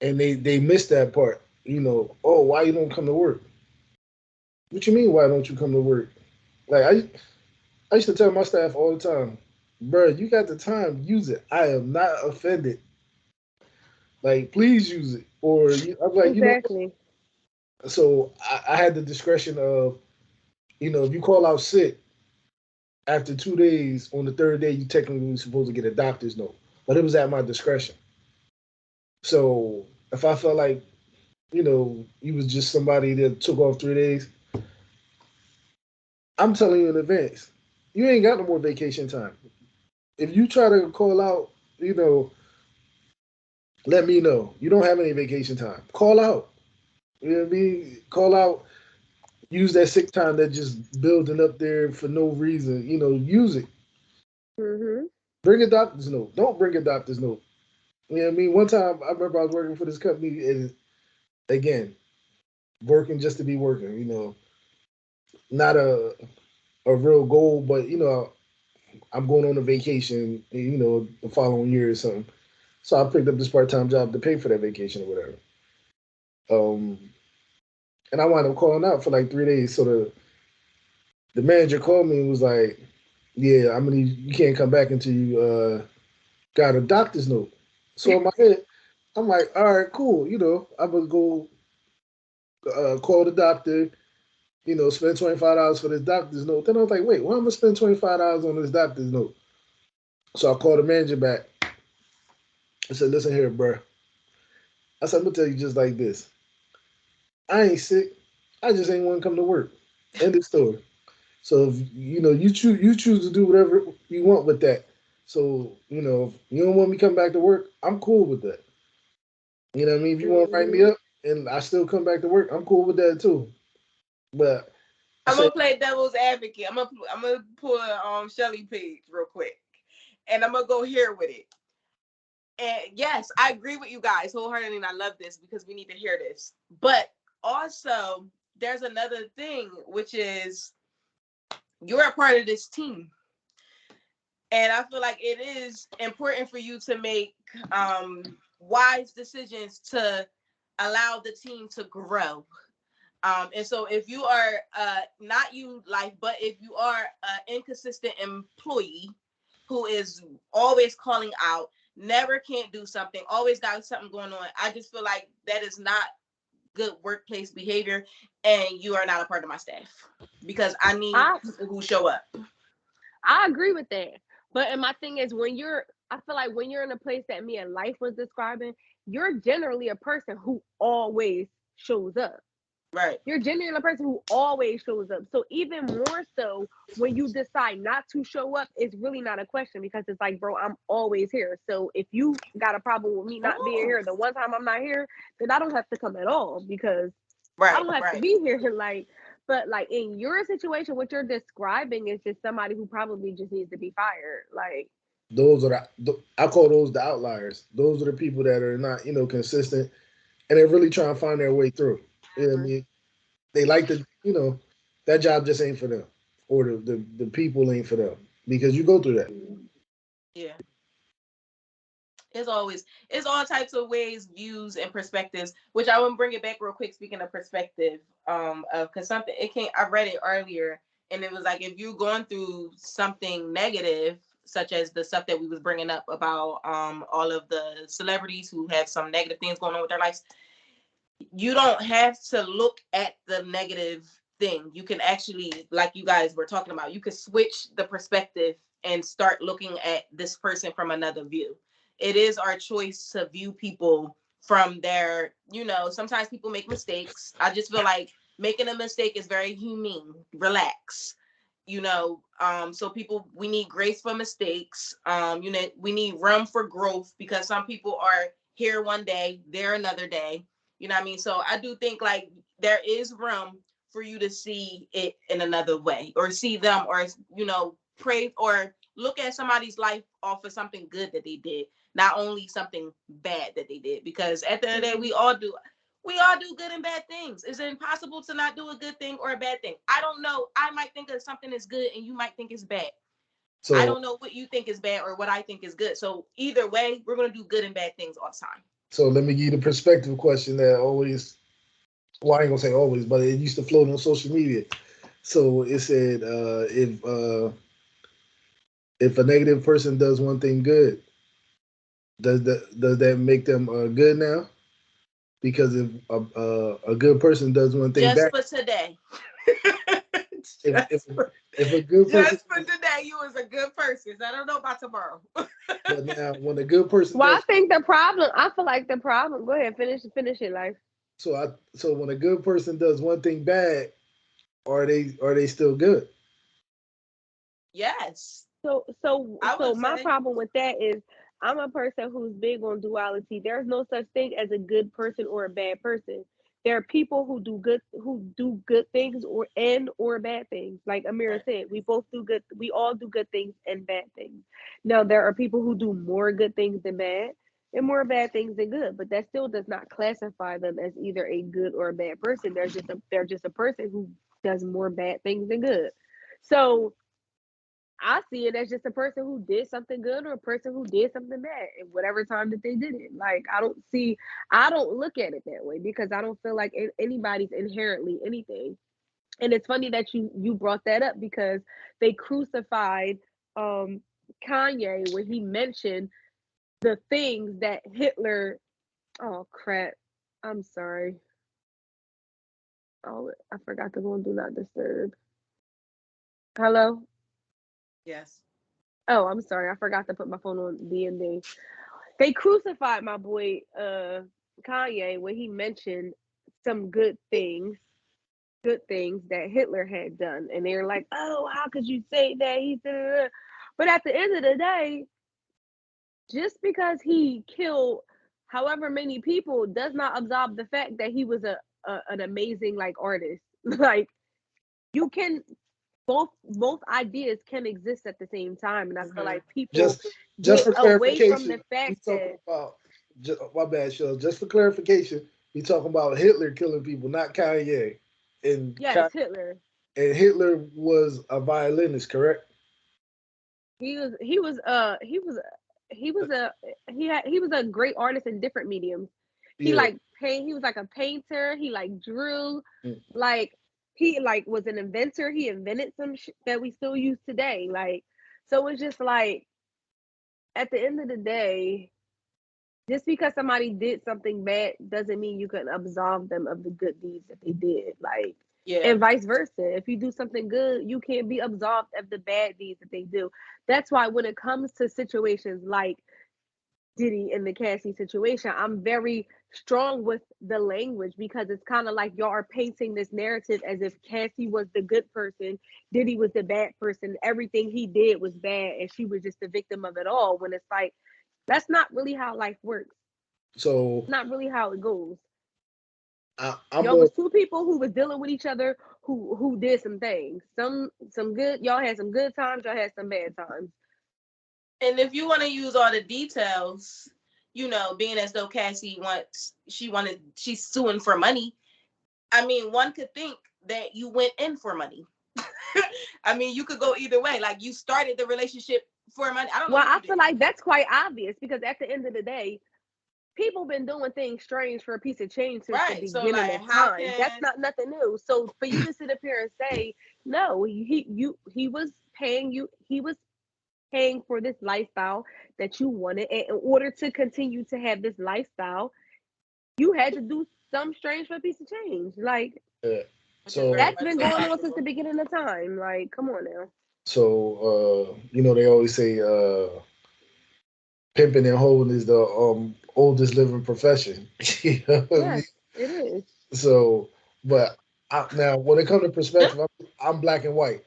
and they miss that part. Oh, why you don't come to work? What you mean? Why don't you come to work? Like I used to tell my staff all the time, bro, you got the time, use it. I am not offended. Like, please use it. Or I'm like, Exactly. so I had the discretion of, if you call out sick after 2 days, on the third day, you technically supposed to get a doctor's note. But it was at my discretion. So if I felt like, you was just somebody that took off 3 days, I'm telling you in advance, you ain't got no more vacation time. If you try to call out, you know, let me know. You don't have any vacation time. Call out. You know what I mean? Call out. Use that sick time that just building up there for no reason. Use it. Hmm. Bring a doctor's note. Don't bring a doctor's note. You know what I mean? One time I remember I was working for this company, and again, working just to be working, not a real goal, but I'm going on a vacation, the following year or something. So I picked up this part-time job to pay for that vacation or whatever. Um, and I wound up calling out for like 3 days. So the manager called me and was like, "Yeah, you can't come back until you got a doctor's note." So in my head, I'm like, "All right, cool. I'm gonna go call the doctor. Spend $25 for this doctor's note." Then I was like, "Wait, why am I gonna spend $25 on this doctor's note?" So I called the manager back. I said, "Listen here, bro." I said, "I'm gonna tell you just like this. I ain't sick. I just ain't want to come to work." End of story. So if you choose to do whatever you want with that. So if you don't want me to come back to work, I'm cool with that. You know what I mean? If you want to write me Hmm. up and I still come back to work, I'm cool with that too. But I I'm said, gonna play devil's advocate. I'm gonna pull Shelly page real quick, and I'm gonna go here with it. And yes, I agree with you guys wholeheartedly, and I love this because we need to hear this. But also, there's another thing, which is you're a part of this team. And I feel like it is important for you to make wise decisions to allow the team to grow. And so if you are not you like, but if you are an inconsistent employee who is always calling out, never can't do something, always got something going on, I just feel like that is not good workplace behavior, and you are not a part of my staff because I need I people who show up. I agree with that. But and my thing is, I feel like when you're in a place that me and Life was describing, you're generally a person who always shows up. Right. You're generally a person who always shows up. So even more so, when you decide not to show up, it's really not a question, because it's like, bro, I'm always here. So if you got a problem with me not being Ooh. here, the one time I'm not here, then I don't have to come at all, because I Right, don't have to right. be here. Like, but like in your situation, what you're describing is just somebody who probably just needs to be fired. Like, those are I call those the outliers. Those are the people that are not, consistent, and they're really trying to find their way through. You know what I mean? They like the, that job just ain't for them, or the people ain't for them, because you go through that. Yeah. It's all types of ways, views, and perspectives, which I want to bring it back real quick. Speaking of perspective, because something it came, I read it earlier, and it was like if you're going through something negative, such as the stuff that we was bringing up about all of the celebrities who have some negative things going on with their lives, you don't have to look at the negative thing. You can actually, like you guys were talking about, you could switch the perspective and start looking at this person from another view. It is our choice to view people from their, sometimes people make mistakes. I just feel like making a mistake is very humane. Relax. So people, we need grace for mistakes. We need room for growth, because some people are here one day, there another day. You know what I mean? So I do think like there is room for you to see it in another way, or see them, or, pray or look at somebody's life off of something good that they did, not only something bad that they did. Because at the end of the day, we all do good and bad things. Is it impossible to not do a good thing or a bad thing? I don't know. I might think that something is good and you might think it's bad. So I don't know what you think is bad or what I think is good. So either way, we're going to do good and bad things all the time. So let me give you the perspective question that always, well, I ain't gonna say always, but it used to float on social media. So it said, if a negative person does one thing good, does that make them good now? Because if a good person does one thing just bad, for today. if a good person, just for today, you was a good person. I don't know about tomorrow. But now, when a good person, well, I think the problem. I feel like the problem. Go ahead, finish it, life. So when a good person does one thing bad, are they still good? Yes. So my problem with that is I'm a person who's big on duality. There's no such thing as a good person or a bad person. There are people who do good things or bad things. Like Amira said, we all do good things and bad things. Now there are people who do more good things than bad and more bad things than good, but that still does not classify them as either a good or a bad person. They're just a person who does more bad things than good. So I see it as just a person who did something good or a person who did something bad in whatever time that they did it. Like I don't look at it that way, because I don't feel like anybody's inherently anything. And it's funny that you brought that up, because they crucified Kanye when he mentioned the things that Hitler. Oh crap! I'm sorry. Oh, I forgot to go and do not disturb. Hello. Yes. Oh, I'm sorry. I forgot to put my phone on D&D. They crucified my boy Kanye when he mentioned some good things that Hitler had done, and they were like, "Oh, how could you say that?" But at the end of the day, just because he killed however many people does not absolve the fact that he was an amazing like artist. Like you can both ideas can exist at the same time, and I feel like people just get for away from clarification, the fact that my bad, Shell. Just for clarification, we talking about Hitler killing people, not Kanye. And yes, Hitler. And Hitler was a violinist, correct? He was a great artist in different mediums. He like paint. He was like a painter. He like drew, like he like was an inventor. He invented some shit that we still use today. Like so, it's just like at the end of the day, just because somebody did something bad doesn't mean you can absolve them of the good deeds that they did. Like and vice versa. If you do something good, you can't be absolved of the bad deeds that they do. That's why when it comes to situations like Diddy and the Cassie situation, I'm very strong with the language, because it's kind of like y'all are painting this narrative as if Cassie was the good person, Diddy was the bad person, everything he did was bad, and she was just the victim of it all. When it's like, that's not really how life works. So not really how it goes. I'm y'all was two people who was dealing with each other, who did some things. Some good. Y'all had some good times. Y'all had some bad times. And if you want to use all the details, being as though Cassie she's suing for money. I mean, one could think that you went in for money. I mean, you could go either way. Like, you started the relationship for money. I don't know. Well, I feel like that's quite obvious because at the end of the day, people been doing things strange for a piece of change since the beginning of time. That's not nothing new. So for you to sit up here and say, no, he was paying you, he was paying for this lifestyle that you wanted, and in order to continue to have this lifestyle, you had to do something strange for a piece of change. Like, so that's been going on since the beginning of time. Like, come on now. So they always say pimping and holding is the oldest living profession. You know what I mean? It is. So, but now when it comes to perspective, I'm black and white.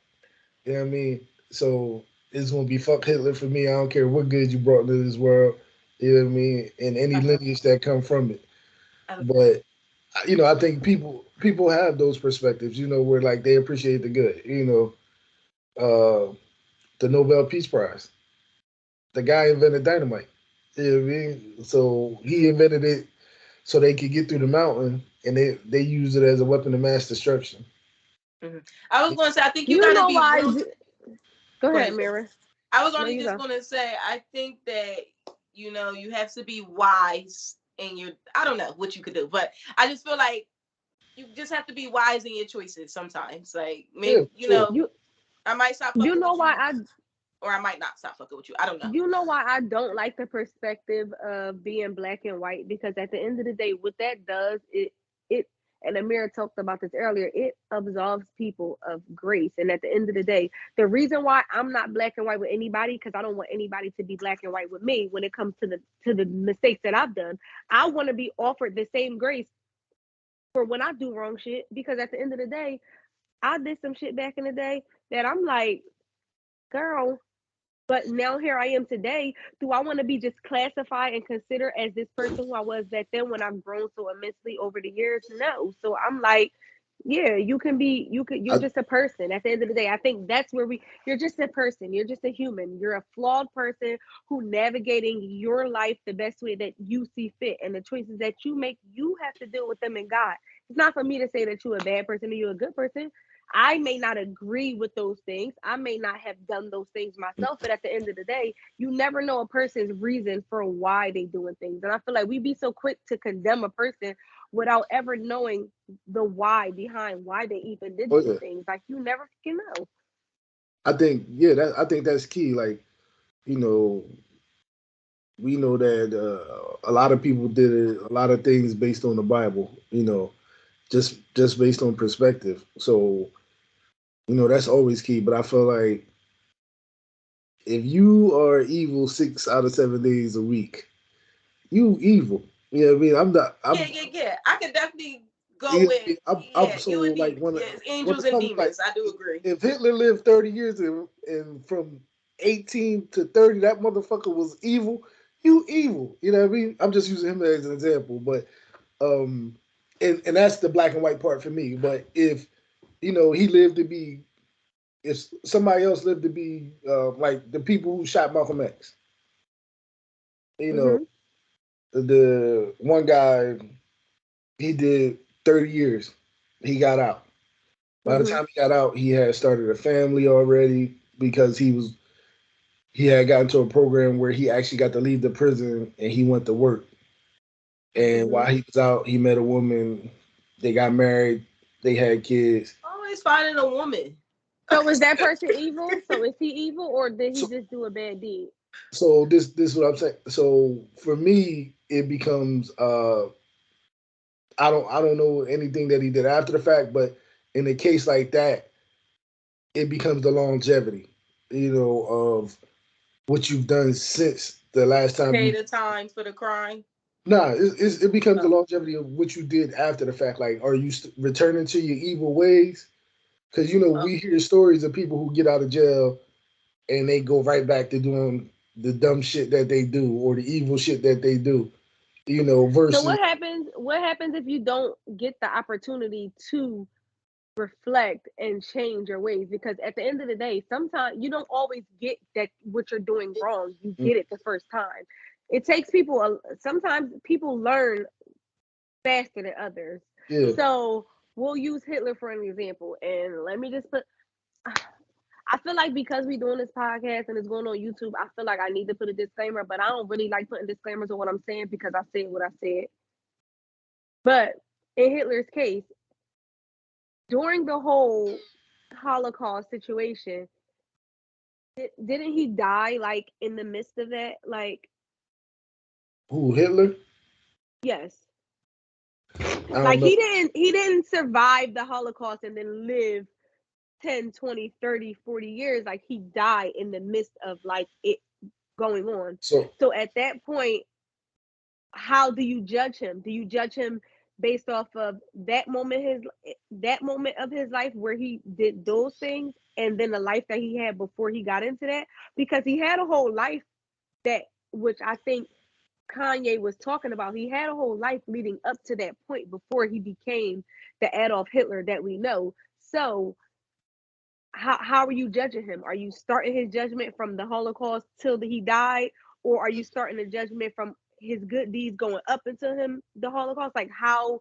You know what I mean? So it's gonna be fuck Hitler for me. I don't care what good you brought into this world. You know what I mean? And any lineage that come from it. But I think people have those perspectives. Where like they appreciate the good. The Nobel Peace Prize. The guy invented dynamite. You know what I mean? So he invented it so they could get through the mountain, and they use it as a weapon of mass destruction. Mm-hmm. I was going to say, I think you got to be real. Go ahead, Mira. I was only just going to say, I think that, you have to be wise in your, I don't know what you could do, but I just feel like you just have to be wise in your choices sometimes. Like, maybe, I might stop fucking or I might not stop fucking with you. I don't know. You know why I don't like the perspective of being black and white? Because at the end of the day, what that does, it and Amira talked about this earlier, it absolves people of grace. And at the end of the day, the reason why I'm not black and white with anybody, because I don't want anybody to be black and white with me when it comes to the mistakes that I've done. I want to be offered the same grace for when I do wrong shit. Because at the end of the day, I did some shit back in the day that I'm like, girl. But now here I am today. Do I want to be just classified and considered as this person who I was back then when I've grown so immensely over the years? No. So I'm like, yeah, you're just a person. At the end of the day, I think that's where you're just a person. You're just a human. You're a flawed person who navigating your life the best way that you see fit. And the choices that you make, you have to deal with them in God. It's not for me to say that you're a bad person or you're a good person. I may not agree with those things. I may not have done those things myself, but at the end of the day, you never know a person's reason for why they doing things. And I feel like we be so quick to condemn a person without ever knowing the why behind why they even did these things. Like, you never can know. I think that's key. Like, we know that a lot of people did a lot of things based on the Bible. Just based on perspective. So, that's always key. But I feel like if you are evil 6 out of 7 days a week, you evil. You know what I mean? Yeah. I could definitely go with. I'm so like angels and demons. I do agree. If Hitler lived 30 years and from 18 to 30, that motherfucker was evil. You evil. You know what I mean? I'm just using him as an example, but and that's the black and white part for me. But if he lived to be, if somebody else lived to be like the people who shot Malcolm X, the one guy, he did 30 years. He got out. By the time he got out, he had started a family already because he had gotten to a program where he actually got to leave the prison and he went to work. And while he was out, he met a woman. They got married. They had kids. Always finding a woman. So is that person evil? So is he evil, or did he just do a bad deed? So this is what I'm saying. So for me, it becomes I don't know anything that he did after the fact, but in a case like that, it becomes the longevity, of what you've done since the last time. Pay the time for the crime. Nah, it becomes the longevity of what you did after the fact. Like, are you returning to your evil ways? Because we hear stories of people who get out of jail and they go right back to doing the dumb shit that they do or the evil shit that they do. Versus. So what happens if you don't get the opportunity to reflect and change your ways, because at the end of the day, sometimes you don't always get that what you're doing wrong. You get it the first time. It takes people, sometimes people learn faster than others. Yeah. So we'll use Hitler for an example. And let me just put, I feel like because we doing this podcast and it's going on YouTube, I feel like I need to put a disclaimer, but I don't really like putting disclaimers on what I'm saying because I said what I said. But in Hitler's case, during the whole Holocaust situation, didn't he die like in the midst of that? Like, Who, Hitler? yes. I Like don't know. he didn't survive the Holocaust and then live 10, 20, 30, 40 years. Like he died in the midst of like it going on. So So at that point, how do you judge him? Do you judge him based off of that moment of his life where he did those things, and then the life that he had before he got into that? Because he had a whole life that, which I think Kanye was talking about. He had a whole life leading up to that point before he became the Adolf Hitler that we know. So how are you judging him? Are you starting his judgment from the Holocaust till he died, or are you starting the judgment from his good deeds going up until him the Holocaust? Like how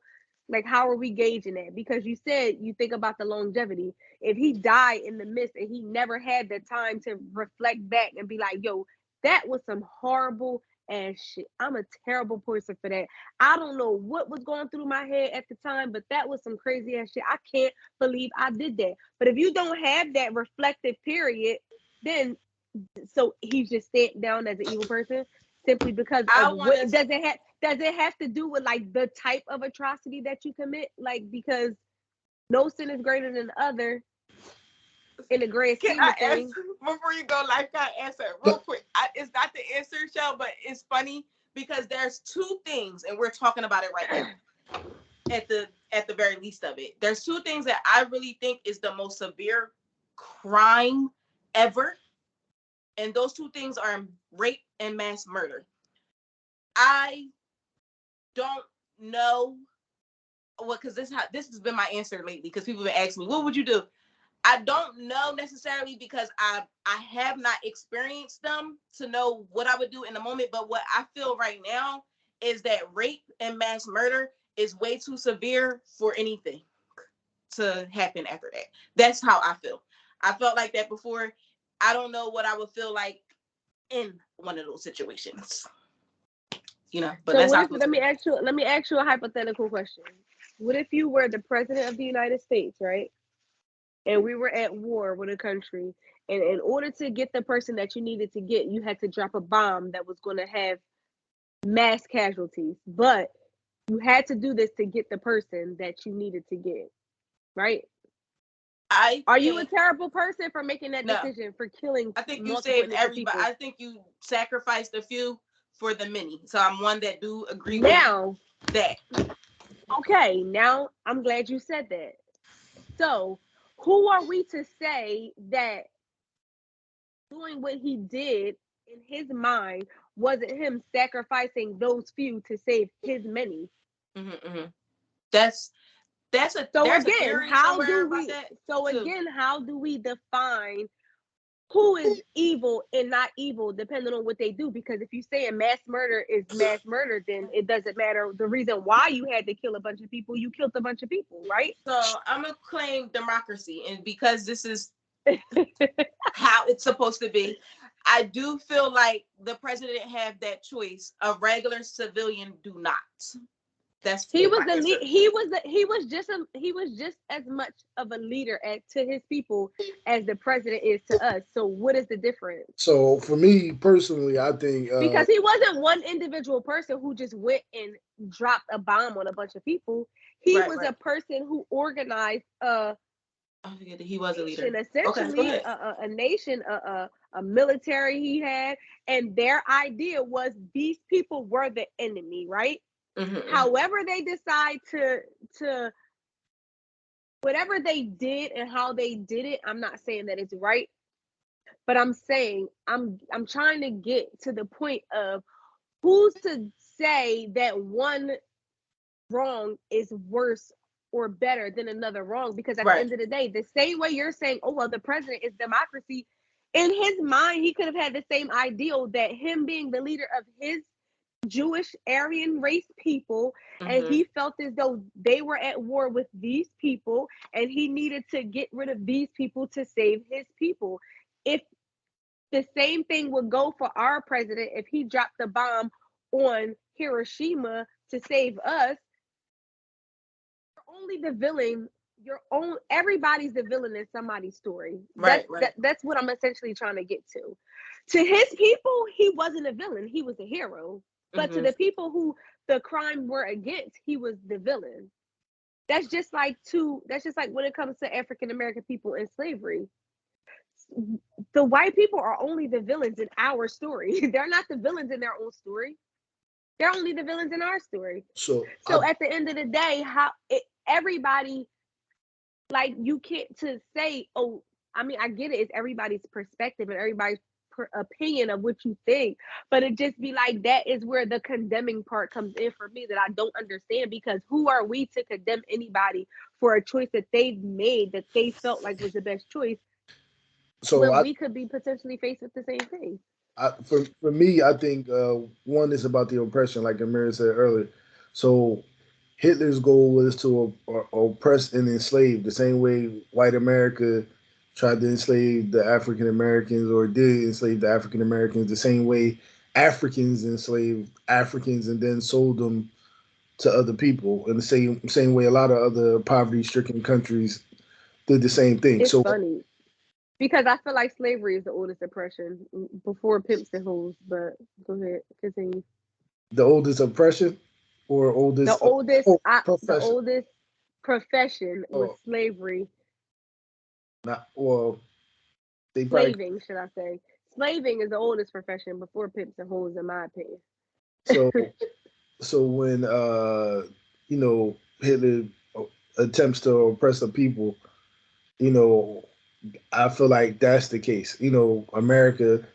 are we gauging that? Because you said you think about the longevity. If he died in the midst and he never had the time to reflect back and be like, yo, that was some horrible ass shit. I'm a terrible person for that. I don't know what was going through my head at the time, but that was some crazy ass shit. I can't believe I did that. But if you don't have that reflective period, then so he's just stamped down as an evil person simply because I of want what to. does it have to do with like the type of atrocity that you commit? Like, because no sin is greater than the other in the grand Can scheme I of things. answer before you go? Like, I answer real quick. It's not the answer, show, but it's funny because there's two things, and we're talking about it right now. At the very least of it, there's two things that I really think is the most severe crime ever, and those two things are rape and mass murder. I don't know what, because this has been my answer lately, because people have been asking me, what would you do? I don't know necessarily, because I have not experienced them to know what I would do in the moment. But what I feel right now is that rape and mass murder is way too severe for anything to happen after that. That's how I feel. I felt like that before. I don't know what I would feel like in one of those situations. But So let's what not if go let to me ask you a hypothetical question. What if you were the president of the United States, right? And we were at war with a country, and in order to get the person that you needed to get, you had to drop a bomb that was going to have mass casualties, but you had to do this to get the person that you needed to get, right? Are you a terrible person for making that decision, for killing I think you multiple saved innocent everybody. people? I think you sacrificed a few for the many. So I'm one that do agree Now, with that. okay, now I'm glad you said that. So, who are we to say that doing what he did in his mind wasn't him sacrificing those few to save his many? Mm-hmm. That's a So there's a again, theory somewhere about that too. how do we define who is evil and not evil depending on what they do? Because if you say a mass murder is mass murder, then it doesn't matter the reason why you had to kill a bunch of people. You killed a bunch of people, right? So I'm gonna claim democracy, and because this is how it's supposed to be, I do feel like the president have that choice. A regular civilian do not. That's he was my answer. he was just as much of a leader to his people as the president is to us. So what is the difference? So for me personally, I think Because he wasn't one individual person who just went and dropped a bomb on a bunch of people. He was a person who organized I forget that he was a leader. Essentially, okay, a nation, a military he had, and their idea was these people were the enemy, right? Mm-hmm. However, they decide to whatever they did and how they did it. I'm not saying that it's right, but I'm saying I'm trying to get to the point of who's to say that one wrong is worse or better than another wrong, because at the Right. end of the day, the same way you're saying, oh, well, the president is democracy, in his mind, he could have had the same ideal that him being the leader of his Jewish Aryan race people, and he felt as though they were at war with these people, and he needed to get rid of these people to save his people. If the same thing would go for our president, if he dropped the bomb on Hiroshima to save us, you're only the villain. Everybody's the villain in somebody's story. Right, That's what I'm essentially trying to get to. To his people, he wasn't a villain, he was a hero. But to the people who the crime were against, he was the villain. That's just like when it comes to African American people in slavery. The white people are only the villains in our story. They're not the villains in their own story. They're only the villains in our story. So at the end of the day, everybody, like, you can't to say, oh, I mean, I get it. It's everybody's perspective and everybody's opinion of what you think, but it just be like, that is where the condemning part comes in for me, that I don't understand, because who are we to condemn anybody for a choice that they've made that they felt like was the best choice, when we could be potentially faced with the same thing. For me, I think one is about the oppression, like Amir said earlier. So Hitler's goal was to oppress and enslave, the same way white America tried to enslave the African Americans, or did enslave the African Americans, the same way Africans enslaved Africans and then sold them to other people, in the same way a lot of other poverty-stricken countries did the same thing. It's funny, because I feel like slavery is the oldest oppression before pimps and hoes, but go ahead, continue. The oldest oppression, or oldest? The oldest profession was slavery. Slaving, should I say? Slaving is the oldest profession before pimps and hoes, in my opinion. So when Hitler attempts to oppress the people, I feel like that's the case. America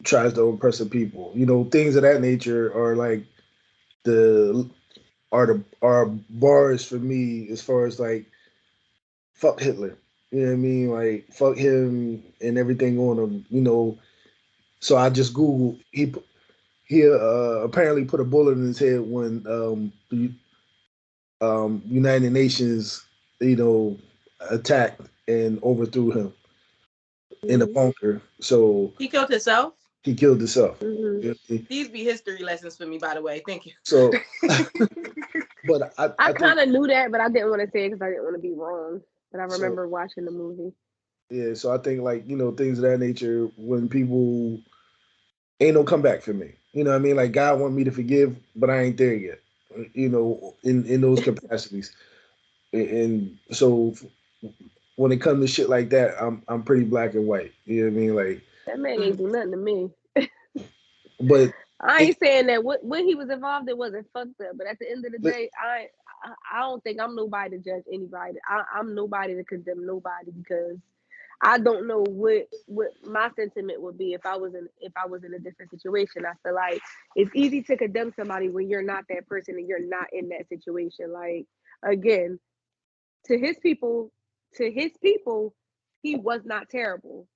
tries to oppress the people. Things of that nature are like are bars for me, as far as like, fuck Hitler. You know what I mean? Like, fuck him and everything on him. So I just Googled. He apparently put a bullet in his head when the United Nations, attacked and overthrew him in a bunker. So he killed himself. He killed himself. These be history lessons for me, by the way. Thank you. So, but I kind of knew that, but I didn't want to say it because I didn't want to be wrong. But I remember watching the movie. Yeah, so I think, like, things of that nature, when people, ain't no comeback for me. You know what I mean? Like, God want me to forgive, but I ain't there yet. In those capacities. And so when it comes to shit like that, I'm pretty black and white. You know what I mean? Like, that man ain't do nothing to me. But I ain't saying that when he was involved, it wasn't fucked up. But at the end of the day, I don't think I'm nobody to judge anybody. I'm nobody to condemn nobody, because I don't know what my sentiment would be if I was in a different situation. I feel like it's easy to condemn somebody when you're not that person and you're not in that situation. Like, again, to his people, he was not terrible.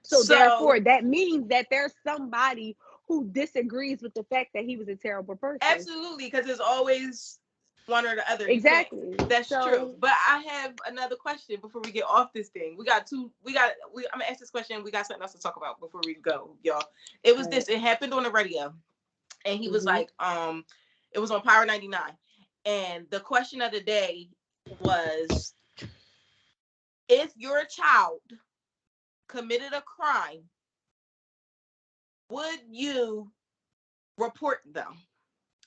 So therefore, that means that there's somebody who disagrees with the fact that he was a terrible person. Absolutely, because there's always one or the other. Exactly. That's true. But I have another question before we get off this thing. I'm gonna ask this question. We got something else to talk about before we go, y'all. It was this. It happened on the radio, and he was like, it was on Power 99, and the question of the day was, if your child committed a crime, would you report them?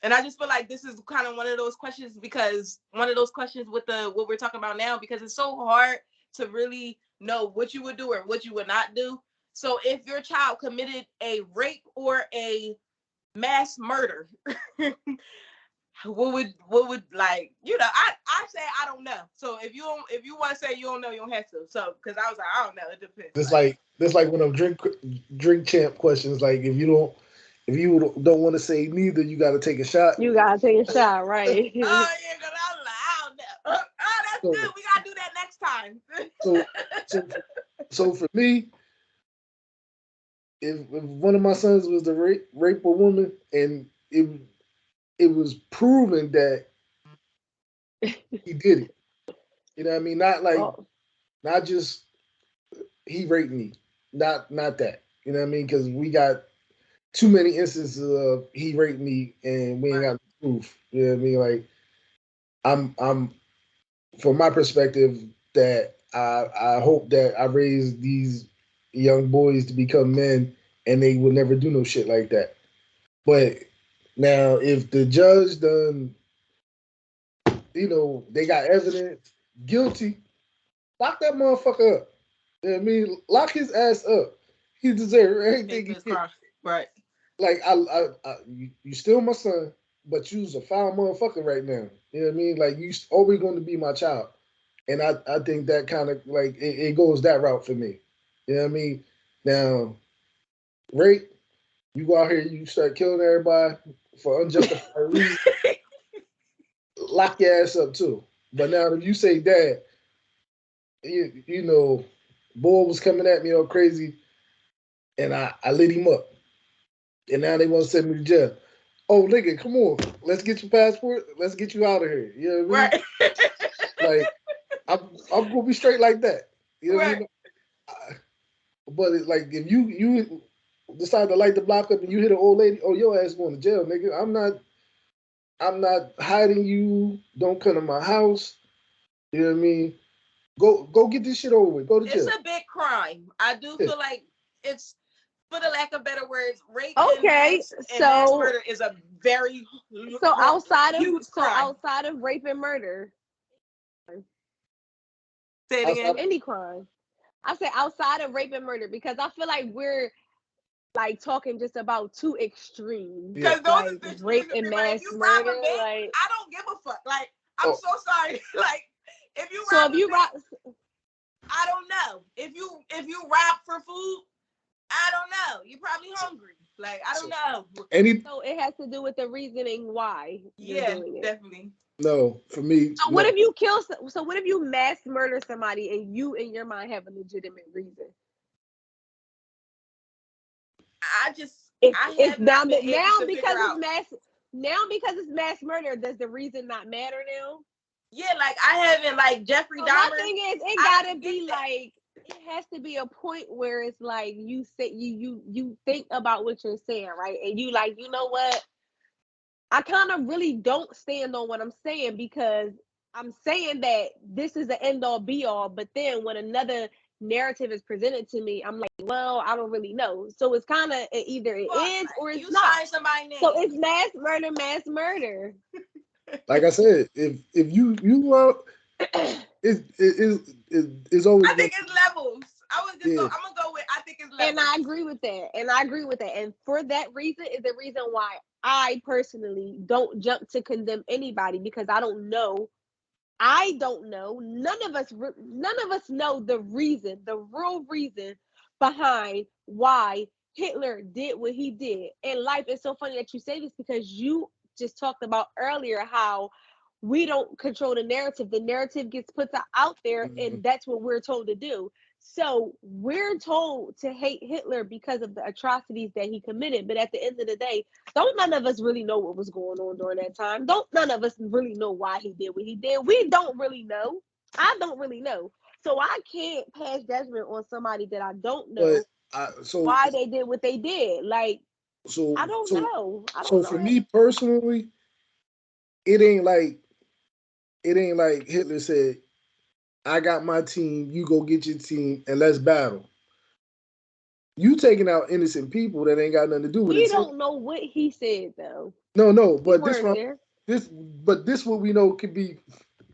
And I just feel like this is kind of one of those questions, because one of those questions with what we're talking about now, because it's so hard to really know what you would do or what you would not do. So if your child committed a rape or a mass murder, what would like, I say I don't know. So if you want to say you don't know, you don't have to. So because I was like, I don't know, it depends. It's like one of them drink champ questions. Like, if you if you don't want to say neither, you got to take a shot. You gotta take a shot, right? Oh yeah, because I was like, I don't know. Oh, that's So, good. We gotta do that next time. so, so, so for me, if one of my sons was to rape a woman, and it was proven that he did it, you know what I mean? Not like Oh, not just he raped me, not that, you know what I mean? Because we got too many instances of he raped me and we ain't got no proof. You know what I mean? Like I'm from my perspective that I hope that I raise these young boys to become men and they will never do no shit like that. But now if the judge done, they got evidence, guilty, lock that motherfucker up. You know what I mean? Lock his ass up. He deserves everything he gets. Right. Like you still my son, but you's a foul motherfucker right now. You know what I mean? Like you always going to be my child, and I think that kind of like it goes that route for me. You know what I mean? Now, rape, you go out here, you start killing everybody for unjustified reasons. Lock your ass up too. But now if you say, Dad, boy was coming at me all crazy, and I lit him up, and now they want to send me to jail. Oh, nigga, come on. Let's get your passport. Let's get you out of here. You know what I mean? Right. Like, I'm going to be straight like that. You know what I Right. mean? But it's like, if you decide to light the block up and you hit an old lady, oh, your ass going to jail, nigga. I'm not hiding you. Don't come to my house. You know what I mean? Go get this shit over with. Go to jail. It's a big crime. I do feel like it's, for the lack of better words, rape okay, and mass murder is a very outside huge crime. outside of rape and murder, say it again. Any crime. I say outside of rape and murder because I feel like we're like talking just about two extremes. Because Yeah. those Like are the rape things and that be like, mass if you rob murder. a bank, Like I don't give a fuck. Like, I'm so sorry. Like, if you so rob if you a bank, I don't know. If you rob for food, I don't know. You're probably hungry. Like, I don't know. So it has to do with the reasoning why you're doing it. Definitely. No, for me. So what if you kill? So what if you mass murder somebody and you in your mind have a legitimate reason? It's now because it's mass murder. Does the reason not matter now? Yeah, like I haven't like Jeffrey Dahmer. My thing is, it gotta be like it has to be a point where it's like you say you think about what you're saying, right? And you like, you know what? I kind of really don't stand on what I'm saying because I'm saying that this is the end all be all, but then when another narrative is presented to me, I'm like, well, I don't really know. So it's kind of either it is or it's not. So it's mass murder. Like I said, if you it's always. I think it's levels. I'm gonna go with I think it's levels. And I agree with that. And for that reason is the reason why I personally don't jump to condemn anybody because I don't know. None of us know the real reason behind why Hitler did what he did. And life is so funny that you say this because you just talked about earlier how we don't control the narrative. The narrative gets put out there, and that's what we're told to do. So we're told to hate Hitler because of the atrocities that he committed. But at the end of the day, don't none of us really know what was going on during that time. Don't none of us really know why he did what he did. We don't really know. I don't really know. So I can't pass judgment on somebody that I don't know why they did what they did. Like, I don't know. So for me personally, it ain't like Hitler said, I got my team, you go get your team, and let's battle. You taking out innocent people that ain't got nothing to do with it. We don't know what he said though. No, but this what we know could be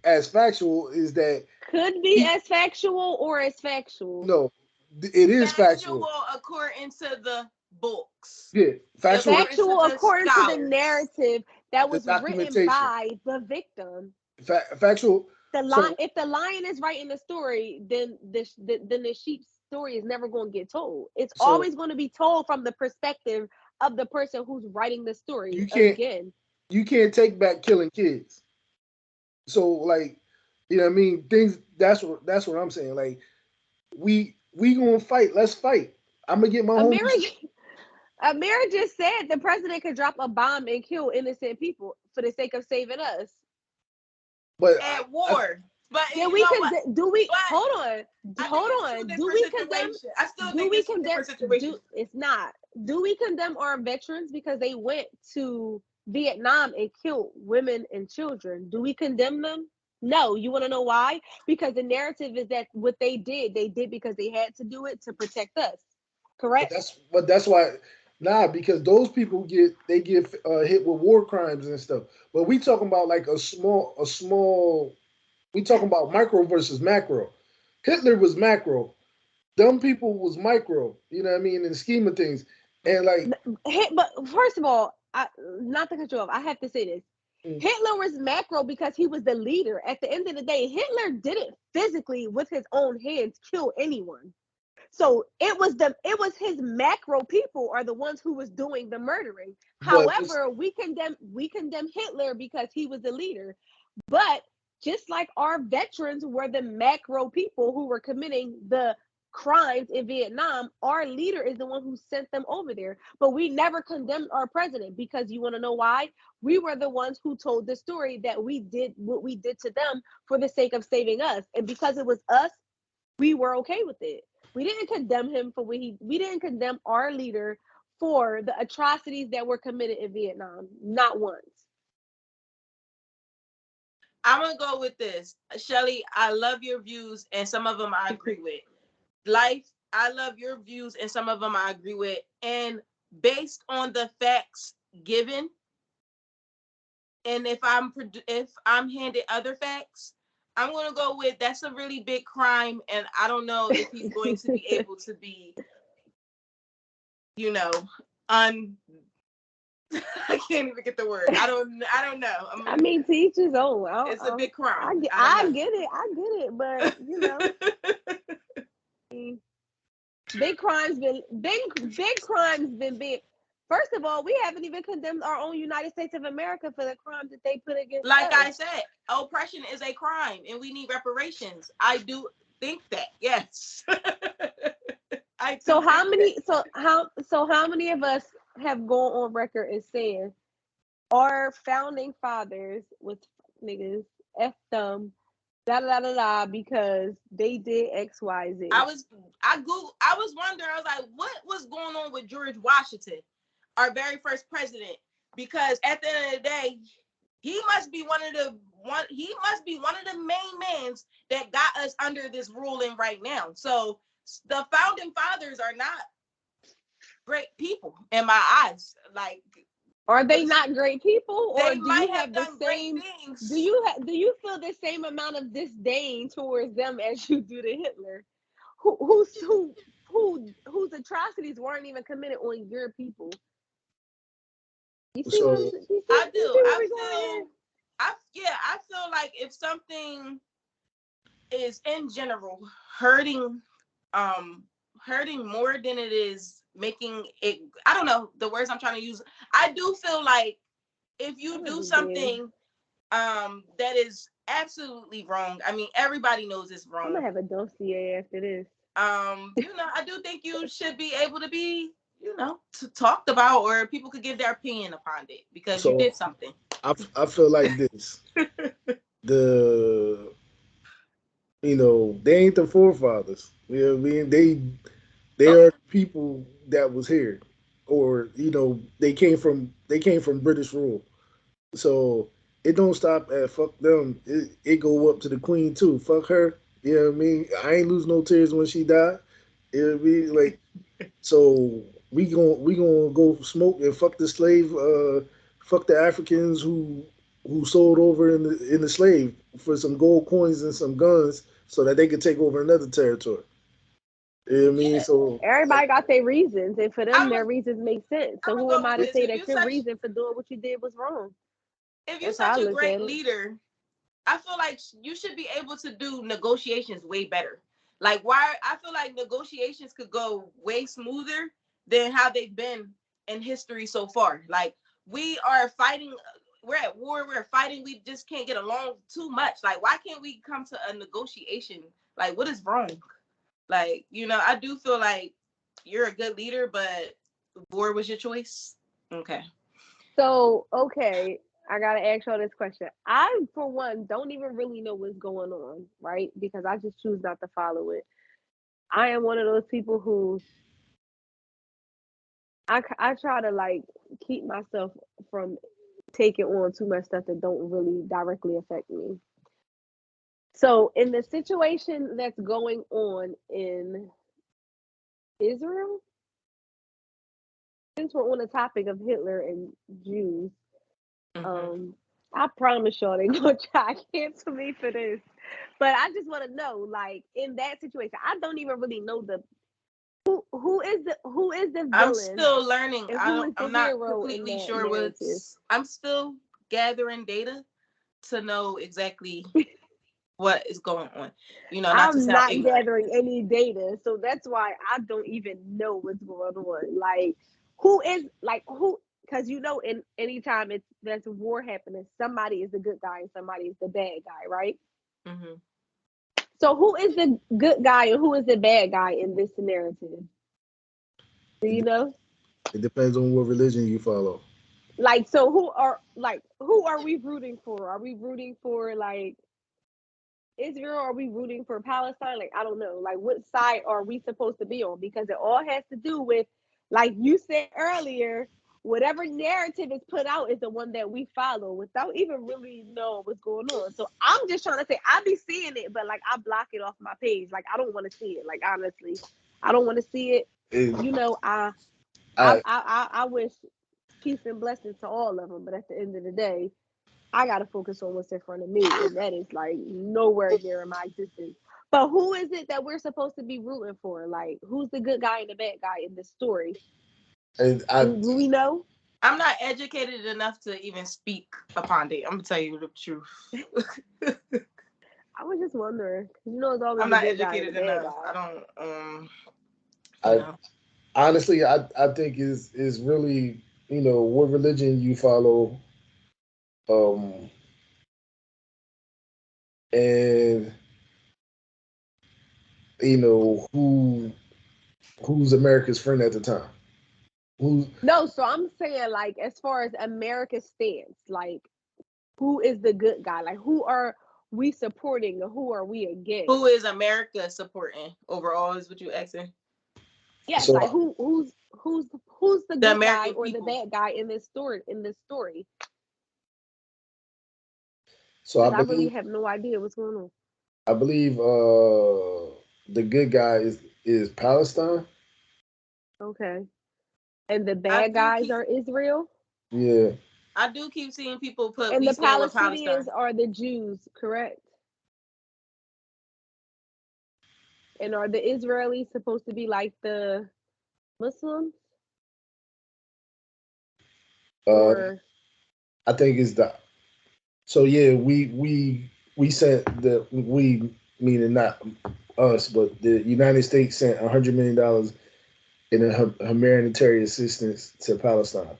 as factual is that could be as factual or as factual. No, it is factual according to the books. Yeah, factual according to the narrative that was written by the victim. Factual. If the lion is writing the story, then the sheep's story is never going to get told. It's always going to be told from the perspective of the person who's writing the story. You can't Again, you can't take back killing kids. So like, you know what I mean? Things that's what I'm saying. Like we gonna fight. Let's fight. I'm gonna get my homies. Amira just said the president could drop a bomb and kill innocent people for the sake of saving us. But At war. But Then you we know could what? do we But hold on. I think Hold it's on. two Do different we condemn situations. I still do think we it's two condemn different situations. it's not. Do we condemn our veterans because they went to Vietnam and killed women and children? Do we condemn them? No. You want to know why? Because the narrative is that what they did because they had to do it to protect us. but Correct? that's why because those people get hit with war crimes and stuff. But we talking about like a small. We talking about micro versus macro. Hitler was macro. Dumb people was micro. You know what I mean? In the scheme of things, and like, But first of all, not to cut you off, I have to say this. mm, Hitler was macro because he was the leader. At the end of the day, Hitler didn't physically with his own hands kill anyone. So it was his macro people are the ones who was doing the murdering. but it's, However, we condemn Hitler because he was the leader. But just like our veterans were the macro people who were committing the crimes in Vietnam, our leader is the one who sent them over there. But we never condemned our president because you want to know why? We were the ones who told the story that we did what we did to them for the sake of saving us. And because it was us, we were okay with it. We didn't condemn him for we didn't condemn our leader for the atrocities that were committed in Vietnam. Not once. I'm gonna go with this. Shelly, I love your views and some of them I agree with. Life, I love your views and some of them I agree with. And based on the facts given, and if I'm handed other facts, I'm gonna go with that's a really big crime, and I don't know if he's going to be able to be, you know, un. I can't even get the word. I don't know. I mean, to each his own. It's a big crime. I get it, but you know, big crimes been being. First of all, we haven't even condemned our own United States of America for the crimes that they put against like us. I said, oppression is a crime, and we need reparations. I do think that. Yes. So how many of us have gone on record as saying our founding fathers with niggas F them da da da da because they did XYZ? I was wondering, I was like, what was going on with George Washington, our very first president? Because at the end of the day, he must be one of the main mans that got us under this ruling right now. So the founding fathers are not great people in my eyes. Like, are they not great people, or they do might you have have the done same? great things. Do you feel the same amount of disdain towards them as you do to Hitler, whose atrocities weren't even committed on your people? You see what so I do. I I feel like if something is in general hurting more than it is making it, I don't know the words I'm trying to use. I do feel like if you do something that is absolutely wrong, I mean everybody knows it's wrong. I'm gonna have a dossier after this. I do think you should be able to be, talked about, or people could give their opinion upon it because you did something. I feel like this. They ain't the forefathers. You know what I mean? They are people that was here, or they came from British rule. So it don't stop at fuck them. It go up to the queen too. Fuck her. You know what I mean? I ain't lose no tears when she died. You know what I mean? Like, so we gonna go smoke and fuck the slave. Fuck the Africans who sold over in the slave for some gold coins and some guns so that they could take over another territory. You know what I mean? So Everybody got their reasons, and for them, their reasons make sense. So who am I to say that your reason for doing what you did was wrong? If you're such a great leader, I feel like you should be able to do negotiations way better. Like, why? I feel like negotiations could go way smoother than how they've been in history so far. Like, we are fighting, we're at war, we're fighting, we just can't get along too much. Like, why can't we come to a negotiation? Like, what is wrong? Like, I do feel like you're a good leader, but war was your choice. Okay. So, okay, I gotta ask y'all this question. I, for one, don't even really know what's going on, right? Because I just choose not to follow it. I am one of those people who I try to like keep myself from taking on too much stuff that don't really directly affect me. So, in the situation that's going on in Israel, since we're on the topic of Hitler and Jews, um, I promise y'all they gonna try to cancel me for this. But I just want to know, like, in that situation, I don't even really know who is the villain. I'm still learning. And who is the I'm not hero completely in that sure narrative? I'm still gathering data to know exactly what is going on. Not to I'm sound not ignorant. gathering any data, so that's why I don't even know what's going on. Like, who is like who? Because in any time there's a war happening, somebody is the good guy and somebody is the bad guy, right? Mm-hmm. So who is the good guy and who is the bad guy in this narrative? Do you know? It depends on what religion you follow. Like, so who are we rooting for? Are we rooting for like Israel? Are we rooting for Palestine? Like, I don't know. Like, what side are we supposed to be on? Because it all has to do with, like you said earlier, whatever narrative is put out is the one that we follow without even really knowing what's going on. So I'm just trying to say I be seeing it, but like I block it off my page. Like, I don't want to see it. Like, honestly, I don't want to see it. It, I wish peace and blessings to all of them, but at the end of the day, I gotta focus on what's in front of me, and that is like nowhere near in my existence. But who is it that we're supposed to be rooting for? Like, who's the good guy and the bad guy in this story? Do we know? I'm not educated enough to even speak upon it. I'm gonna tell you the truth. I was just wondering. It's always I'm the not good guy and educated the bad enough. guy. I don't. Honestly, I think is really what religion you follow, and who's America's friend at the time. No, so I'm saying, like, as far as America's stance, like, who is the good guy? Like, who are we supporting or who are we against? Who is America supporting overall? Is what you asking? Yes, so, like who's the good guy or people. the bad guy in this story? So I really have no idea what's going on. I believe the good guy is Palestine. Okay. And the bad guys are Israel? Yeah. I do keep seeing people put and the Palestinians are the Jews, correct? And are the Israelis supposed to be like the Muslims? I think it's the. So yeah, we sent we meaning not us, but the United States sent $100 million in a humanitarian assistance to Palestine.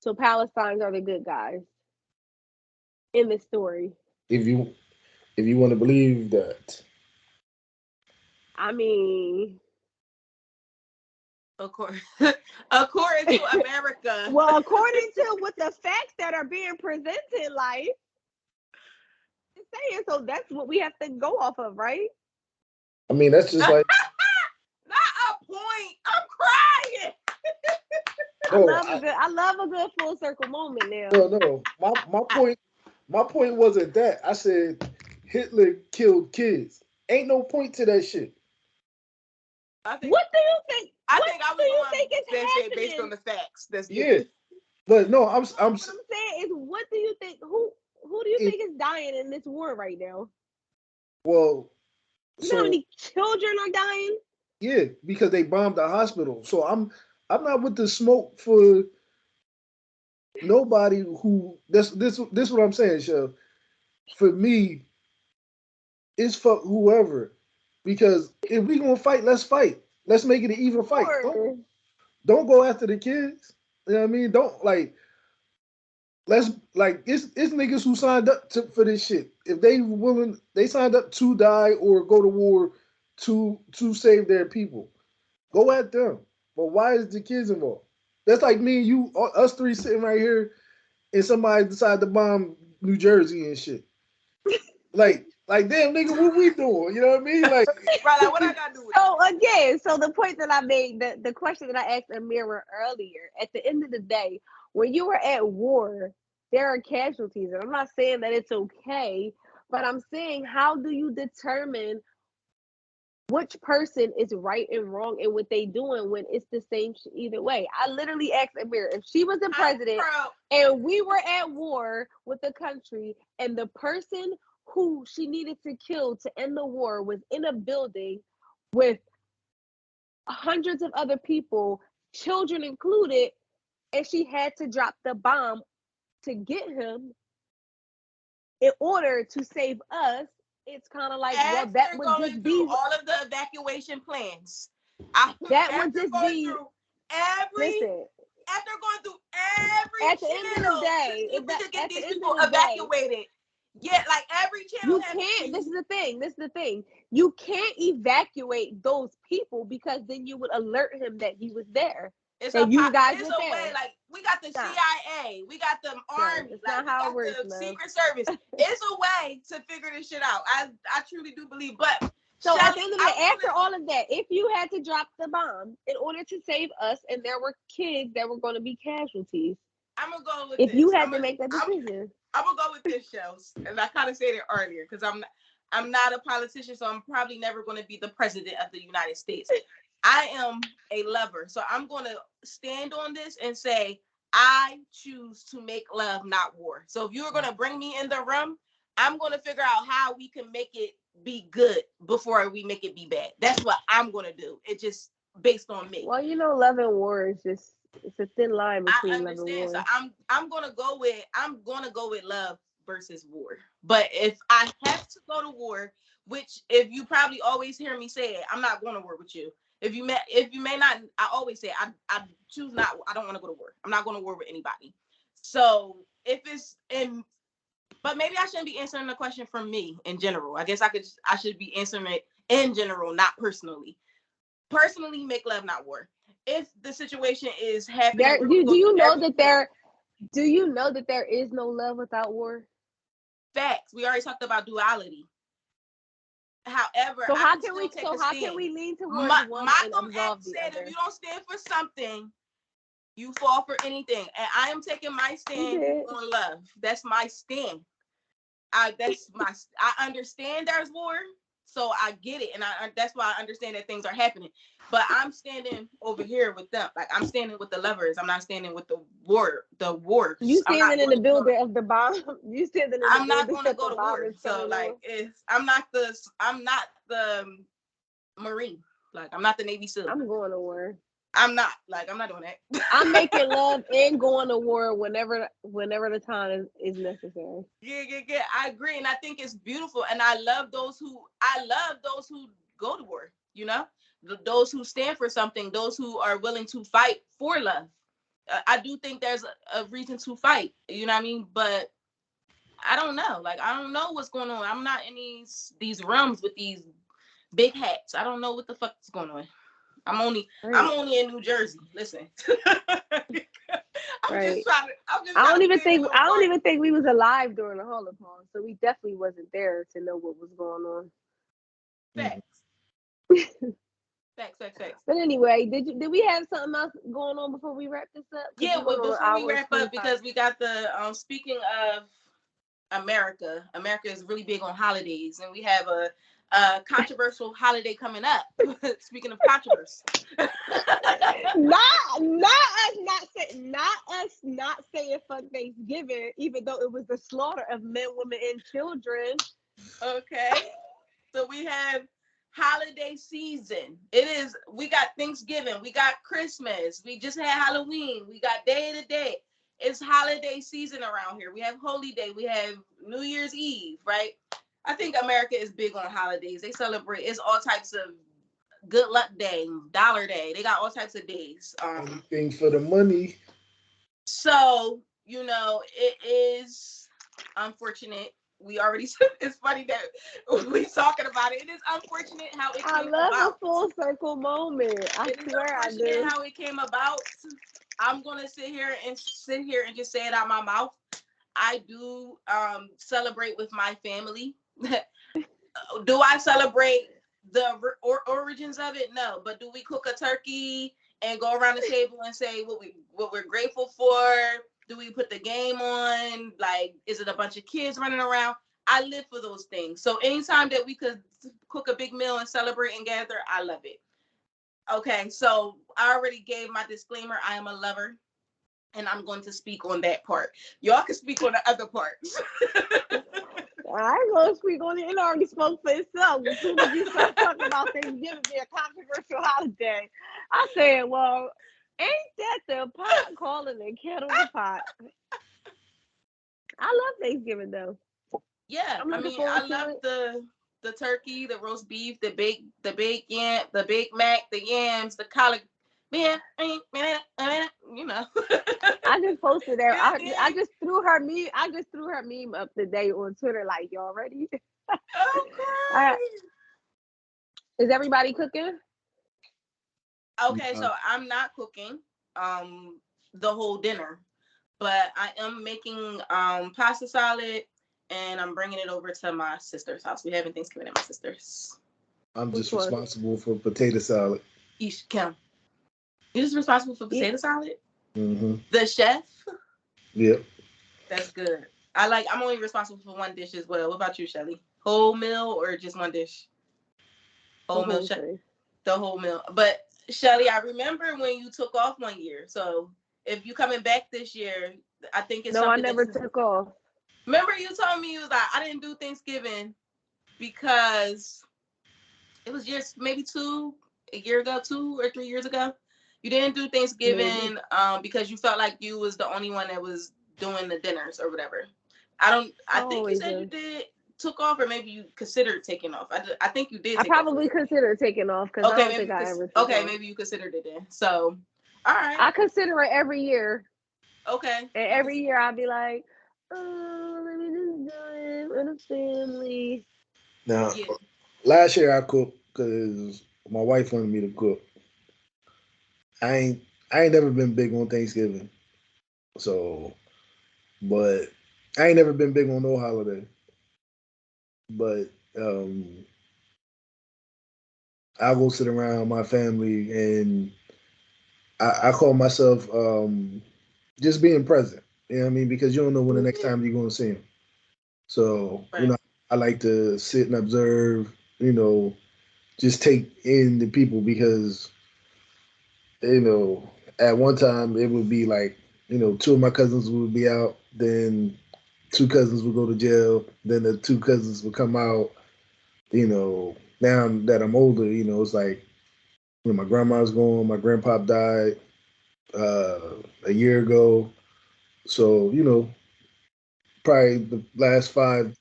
So Palestinians are the good guys in this story. If you want to believe that. I mean, according to America. Well, according to what the facts that are being presented, like saying, so that's what we have to go off of, right? I mean, that's just like not a point. I'm crying. I love a good full circle moment now. No. My point wasn't that. I said Hitler killed kids. Ain't no point to that shit. What do you think? I think is happening based on the facts. That's given. But no, I'm saying is, what do you think? Who do you think is dying in this war right now? Well, you know how many children are dying? Yeah, because they bombed the hospital. So I'm not with the smoke for nobody who this what I'm saying, Chef. For me, it's for whoever. Because if we gonna fight, let's fight. Let's make it an even fight. don't go after the kids. You know what I mean? Don't like let's like it's niggas who signed up for this shit. If they willing, they signed up to die or go to war to save their people. Go at them. But why is the kids involved? That's like me and you, us three sitting right here, and somebody decide to bomb New Jersey and shit. Like damn nigga, what we doing? You know what I mean? Like, right, like what I gotta do with it? So again, so the point that I made, the question that I asked Amira earlier, at the end of the day, when you are at war, there are casualties. And I'm not saying that it's okay, but I'm saying, how do you determine which person is right and wrong in what they doing when it's the same either way? I literally asked Amira if she was the president and we were at war with the country, and the person who she needed to kill to end the war was in a building with hundreds of other people, children included, and she had to drop the bomb to get him in order to save us. It's kind of like, well, that would just be all of the evacuation plans. That would just be after going through every at the end of the day, if we could get these people evacuated. Yeah, like every channel. You can't. This is the thing. You can't evacuate those people because then you would alert him that he was there. It's that you guys it's were a there. way. Like we got the CIA, we got the Army, it's like, not how it we works, got the man. Secret Service. It's a way to figure this shit out. I truly do believe. But so at the end of the day, after all of that, if you had to drop the bomb in order to save us, and there were kids that were going to be casualties, I'm gonna go with if this. you had to make that decision. I'm gonna go with this, Shells, and I kind of said it earlier because I'm not a politician, so I'm probably never going to be the president of the United States. I am a lover, so I'm going to stand on this and say I choose to make love, not war. So if you're going to bring me in the room, I'm going to figure out how we can make it be good before we make it be bad. That's what I'm going to do. It just based on me. Well, love and war is just, it's a thin line between love and war. So I'm gonna go with love versus war. But if I have to go to war, which if you probably always hear me say it, I'm not going to war with you. If you may not, I always say I choose not. I don't want to go to war. I'm not going to war with anybody. So if it's in, but maybe I shouldn't be answering the question from me in general. I guess I should be answering it in general, not personally. Personally, make love, not war. If the situation is happening, do you know that there is no love without war? Facts. We already talked about duality. However, so how can we lean towards one and absolve the other? If you don't stand for something, you fall for anything. And I am taking my stand on love. That's my stand. I understand there's war, so I get it, and that's why I understand that things are happening. But I'm standing over here with them. Like I'm standing with the lovers. I'm not standing with the war. The wars. You standing in the building of the bomb. You standing in the I'm not going to go to war. So like, I'm not the Marine. Like I'm not the Navy SEAL. I'm going to war. I'm not doing that. I'm making love and going to war whenever the time is necessary. Yeah. I agree, and I think it's beautiful, and I love those who go to war. Those who stand for something, those who are willing to fight for love. I do think there's a reason to fight. You know what I mean? But I don't know. Like I don't know what's going on. I'm not in these realms with these big hats. I don't know what the fuck is going on. I'm only in New Jersey. Listen. I don't even think we was alive during the Holocaust, so we definitely wasn't there to know what was going on. Facts. Facts. But anyway, did we have something else going on before we wrap this up? Yeah, before we wrap up, because we got the speaking of America is really big on holidays, and we have a controversial holiday coming up. Speaking of controversy, not us not saying fuck Thanksgiving, even though it was the slaughter of men, women, and children. Okay, so we have holiday season. We got Thanksgiving, we got Christmas, we just had Halloween, we got Day of the Dead. It's holiday season around here. We have Holy Day, we have New Year's Eve, right? I think America is big on holidays. They celebrate. It's all types of Good Luck Day, Dollar Day. They got all types of days. Anything for the money. So, you know, it is unfortunate. We already said it's funny that we talking about it. It is unfortunate how it came about. I love a full circle moment. I swear I do. How it came about. I'm gonna sit here and just say it out my mouth. I do celebrate with my family. Do I celebrate the origins of it? No, but do we cook a turkey and go around the table and say what we're grateful for? Do we put the game on? Like, is it a bunch of kids running around? I live for those things. So anytime that we could cook a big meal and celebrate and gather, I love it. Okay, so I already gave my disclaimer. I am a lover, and I'm going to speak on that part. Y'all can speak on the other parts. I ain't gonna speak on it. It already spoke for itself. As soon as you start talking about Thanksgiving being a controversial holiday, I said, well, ain't that the pot calling the kettle the pot? I love Thanksgiving though. Yeah, I mean, I love the turkey, the roast beef, the baked yam, the baked mac, the yams, the collard. Man, you know. I just posted that. I just threw her meme. I just threw her meme up today on Twitter. Like, y'all ready? Okay. Is everybody cooking? Okay, so I'm not cooking the whole dinner, but I am making pasta salad, and I'm bringing it over to my sister's house. We're having Thanksgiving at my sister's. I'm just responsible for potato salad. Kim, you're just responsible for potato salad? Mm-hmm. The chef? Yep. That's good. I'm only responsible for one dish as well. What about you, Shelly? Whole meal or just one dish? Whole meal, the whole meal. But Shelly, I remember when you took off one year. So if you coming back this year, I think it's something. No, I never took off. Remember you told me you was like, I didn't do Thanksgiving because it was just maybe 2 or 3 years ago. You didn't do Thanksgiving because you felt like you was the only one that was doing the dinners or whatever. I think you said you took off, or maybe you considered taking off. I think you did. I probably considered taking off because I don't think I ever took off. Maybe you considered it then. So, all right. I consider it every year. Okay. And every year I'll be like, oh, let me just do it for the family. Now, last year I cooked because my wife wanted me to cook. I ain't never been big on Thanksgiving. So, but I ain't never been big on no holiday. But I'll go sit around my family, and I call myself just being present. You know what I mean? Because you don't know when the next time you're going to see them. So, you know, I like to sit and observe, you know, just take in the people because, you know, at one time it would be like, you know, 2 of my cousins would be out, then 2 cousins would go to jail, then the 2 cousins would come out. You know, now that I'm older, you know, it's like, you know, my grandma's gone, my grandpa died a year ago. So, you know, probably the last five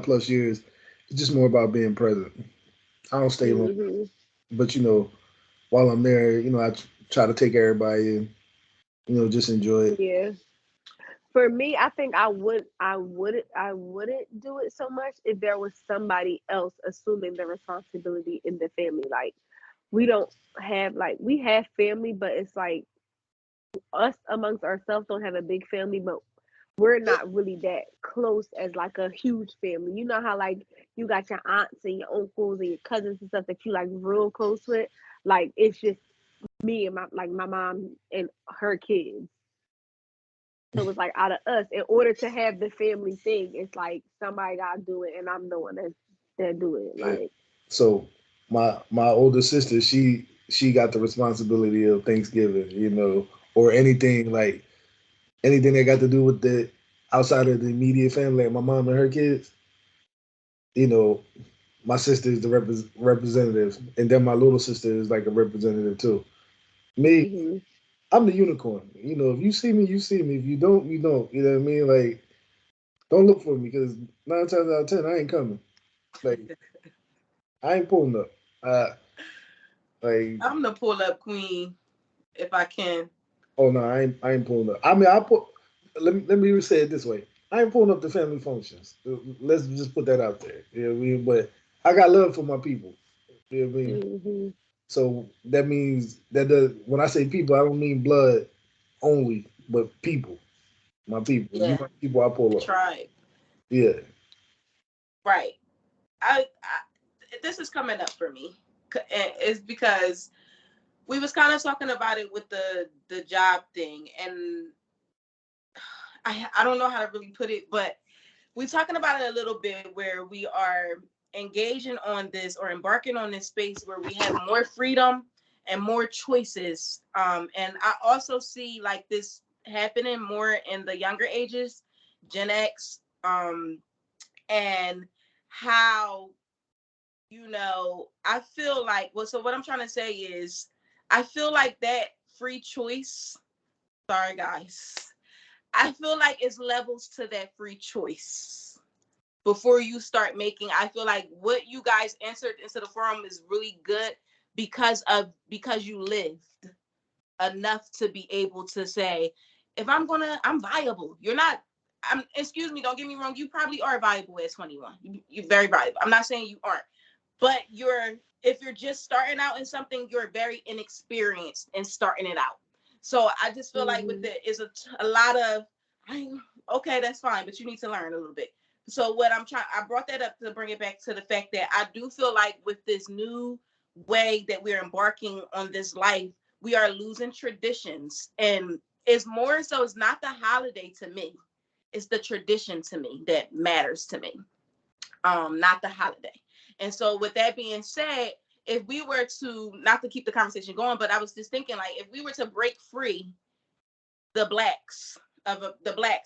plus years, it's just more about being present. I don't stay long, but you know, while I'm there, you know, I try to take everybody in, you know, just enjoy it. Yeah. For me, I think I wouldn't do it so much if there was somebody else assuming the responsibility in the family. Like, we don't have, like, we have family, but it's like us amongst ourselves don't have a big family, but we're not really that close as like a huge family. You know how like you got your aunts and your uncles and your cousins and stuff that you like real close with? Like, it's just me and my mom and her kids. So it's like out of us, in order to have the family thing, it's like somebody gotta do it, and I'm the one that do it. Like, so my older sister, she got the responsibility of Thanksgiving, you know, or anything that got to do with the outside of the immediate family, like my mom and her kids. You know, my sister is the representative, and then my little sister is like a representative too. Me, I'm the unicorn. You know, if you see me, you see me. If you don't, you don't. You know what I mean? Like, don't look for me because 9 times out of 10, I ain't coming. Like, I ain't pulling up. Like, I'm the pull up queen if I can. oh no, I ain't pulling up. I mean, I put. Let me say it this way. I ain't pulling up the family functions. Let's just put that out there. You know what I mean? But I got love for my people. You know what I mean? Mm-hmm. So that means that when I say people, I don't mean blood only, but people. My people. You Yeah, my people, I pull the up. tribe. Yeah. Right. I this is coming up for me. And it's because we was kind of talking about it with the job thing, and I don't know how to really put it, but we're talking about it a little bit where we are engaging on this or embarking on this space where we have more freedom and more choices. And I also see like this happening more in the younger ages, Gen X, and how, I feel like, well, so what I'm trying to say is, I feel like that free choice, sorry guys, I feel like it's levels to that free choice before you start making. I feel like what you guys answered into the forum is really good because you lived enough to be able to say, if I'm viable. You're not, excuse me, don't get me wrong, you probably are viable at 21. You're very valuable. I'm not saying you aren't, but if you're just starting out in something, you're very inexperienced in starting it out. So I just feel like with it is a lot of, okay, that's fine, but you need to learn a little bit. So what I brought that up to bring it back to the fact that I do feel like with this new way that we're embarking on this life, we are losing traditions. And it's more so, it's not the holiday to me, it's the tradition to me that matters to me, not the holiday. And so with that being said, if we were to, not to keep the conversation going, but I was just thinking, like, if we were to break free the blacks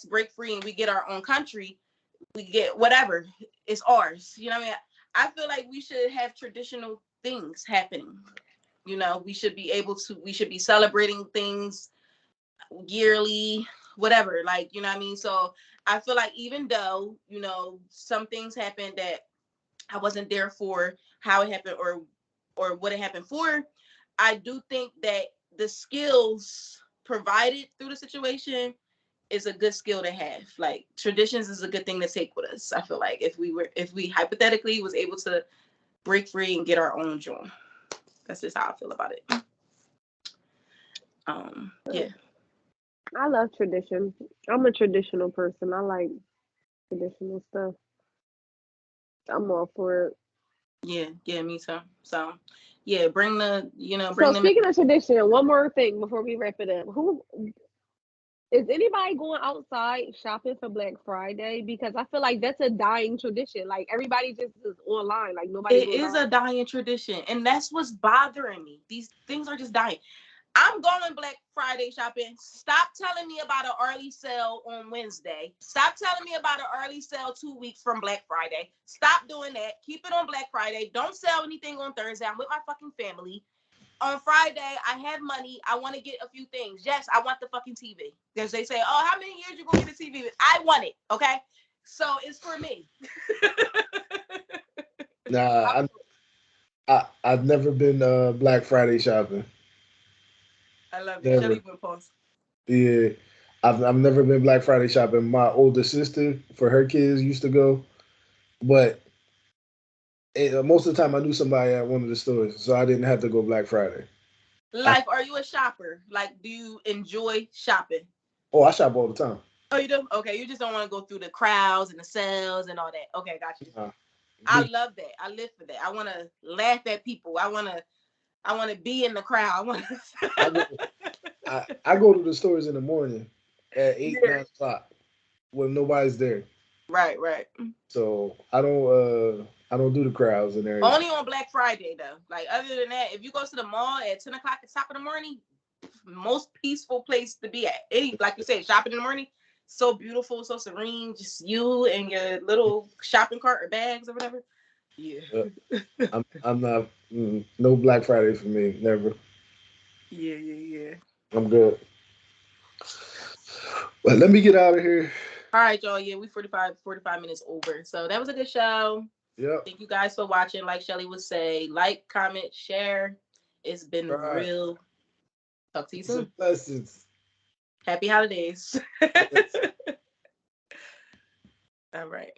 break free, and we get our own country, we get whatever, it's ours. You know what I mean? I feel like we should have traditional things happening. We should be celebrating things yearly, whatever, like, you know what I mean? So I feel like even though, some things happened that I wasn't there for, how it happened or what it happened for, I do think that the skills provided through the situation is a good skill to have. Like, traditions is a good thing to take with us. I feel like if we hypothetically was able to break free and get our own joint, that's just how I feel about it. Yeah. I love tradition. I'm a traditional person. I like traditional stuff. I'm all for it. Yeah, me too. So, yeah, bring So them in. speaking of tradition, one more thing before we wrap it up. Who is anybody going outside shopping for Black Friday? Because I feel like that's a dying tradition. Like everybody just is online. Like nobody It goes is out. a dying tradition, and that's what's bothering me. These things are just dying. I'm going Black Friday shopping. Stop telling me about an early sale on Wednesday. Stop telling me about an early sale 2 weeks from Black Friday. Stop doing that. Keep it on Black Friday. Don't sell anything on Thursday. I'm with my fucking family. On Friday, I have money. I want to get a few things. Yes, I want the fucking TV. Because they say, oh, how many years you gonna get a TV? I want it, okay? So it's for me. Nah, I've never been Black Friday shopping. I love it. Never. Shelly went pause. Yeah. I've never been Black Friday shopping. My older sister, for her kids, used to go, but most of the time I knew somebody at one of the stores, so I didn't have to go Black Friday. I, Life, are you a shopper? Like, do you enjoy shopping? I shop all the time. Oh, you do? Okay, you just don't want to go through the crowds and the sales and all that. Okay, got you. Nah. I love that. I live for that. I want to laugh at people. I want to be in the crowd. I go to the stores in the morning at 8, Yeah. 9 o'clock when nobody's there. Right. So I don't do the crowds and everything. Only on Black Friday though. Like, other than that, if you go to the mall at 10 o'clock at top of the morning, most peaceful place to be at. Like you said, shopping in the morning, so beautiful, so serene, just you and your little shopping cart or bags or whatever. Yeah. I'm not no Black Friday for me. Never. Yeah. I'm good. But let me get out of here. All right, y'all. Yeah, we 45 minutes over. So that was a good show. Yep. Thank you guys for watching. Like Shelly would say, like, comment, share. It's been Right. real. Talk to you It's a soon. blessings. Happy holidays. All right.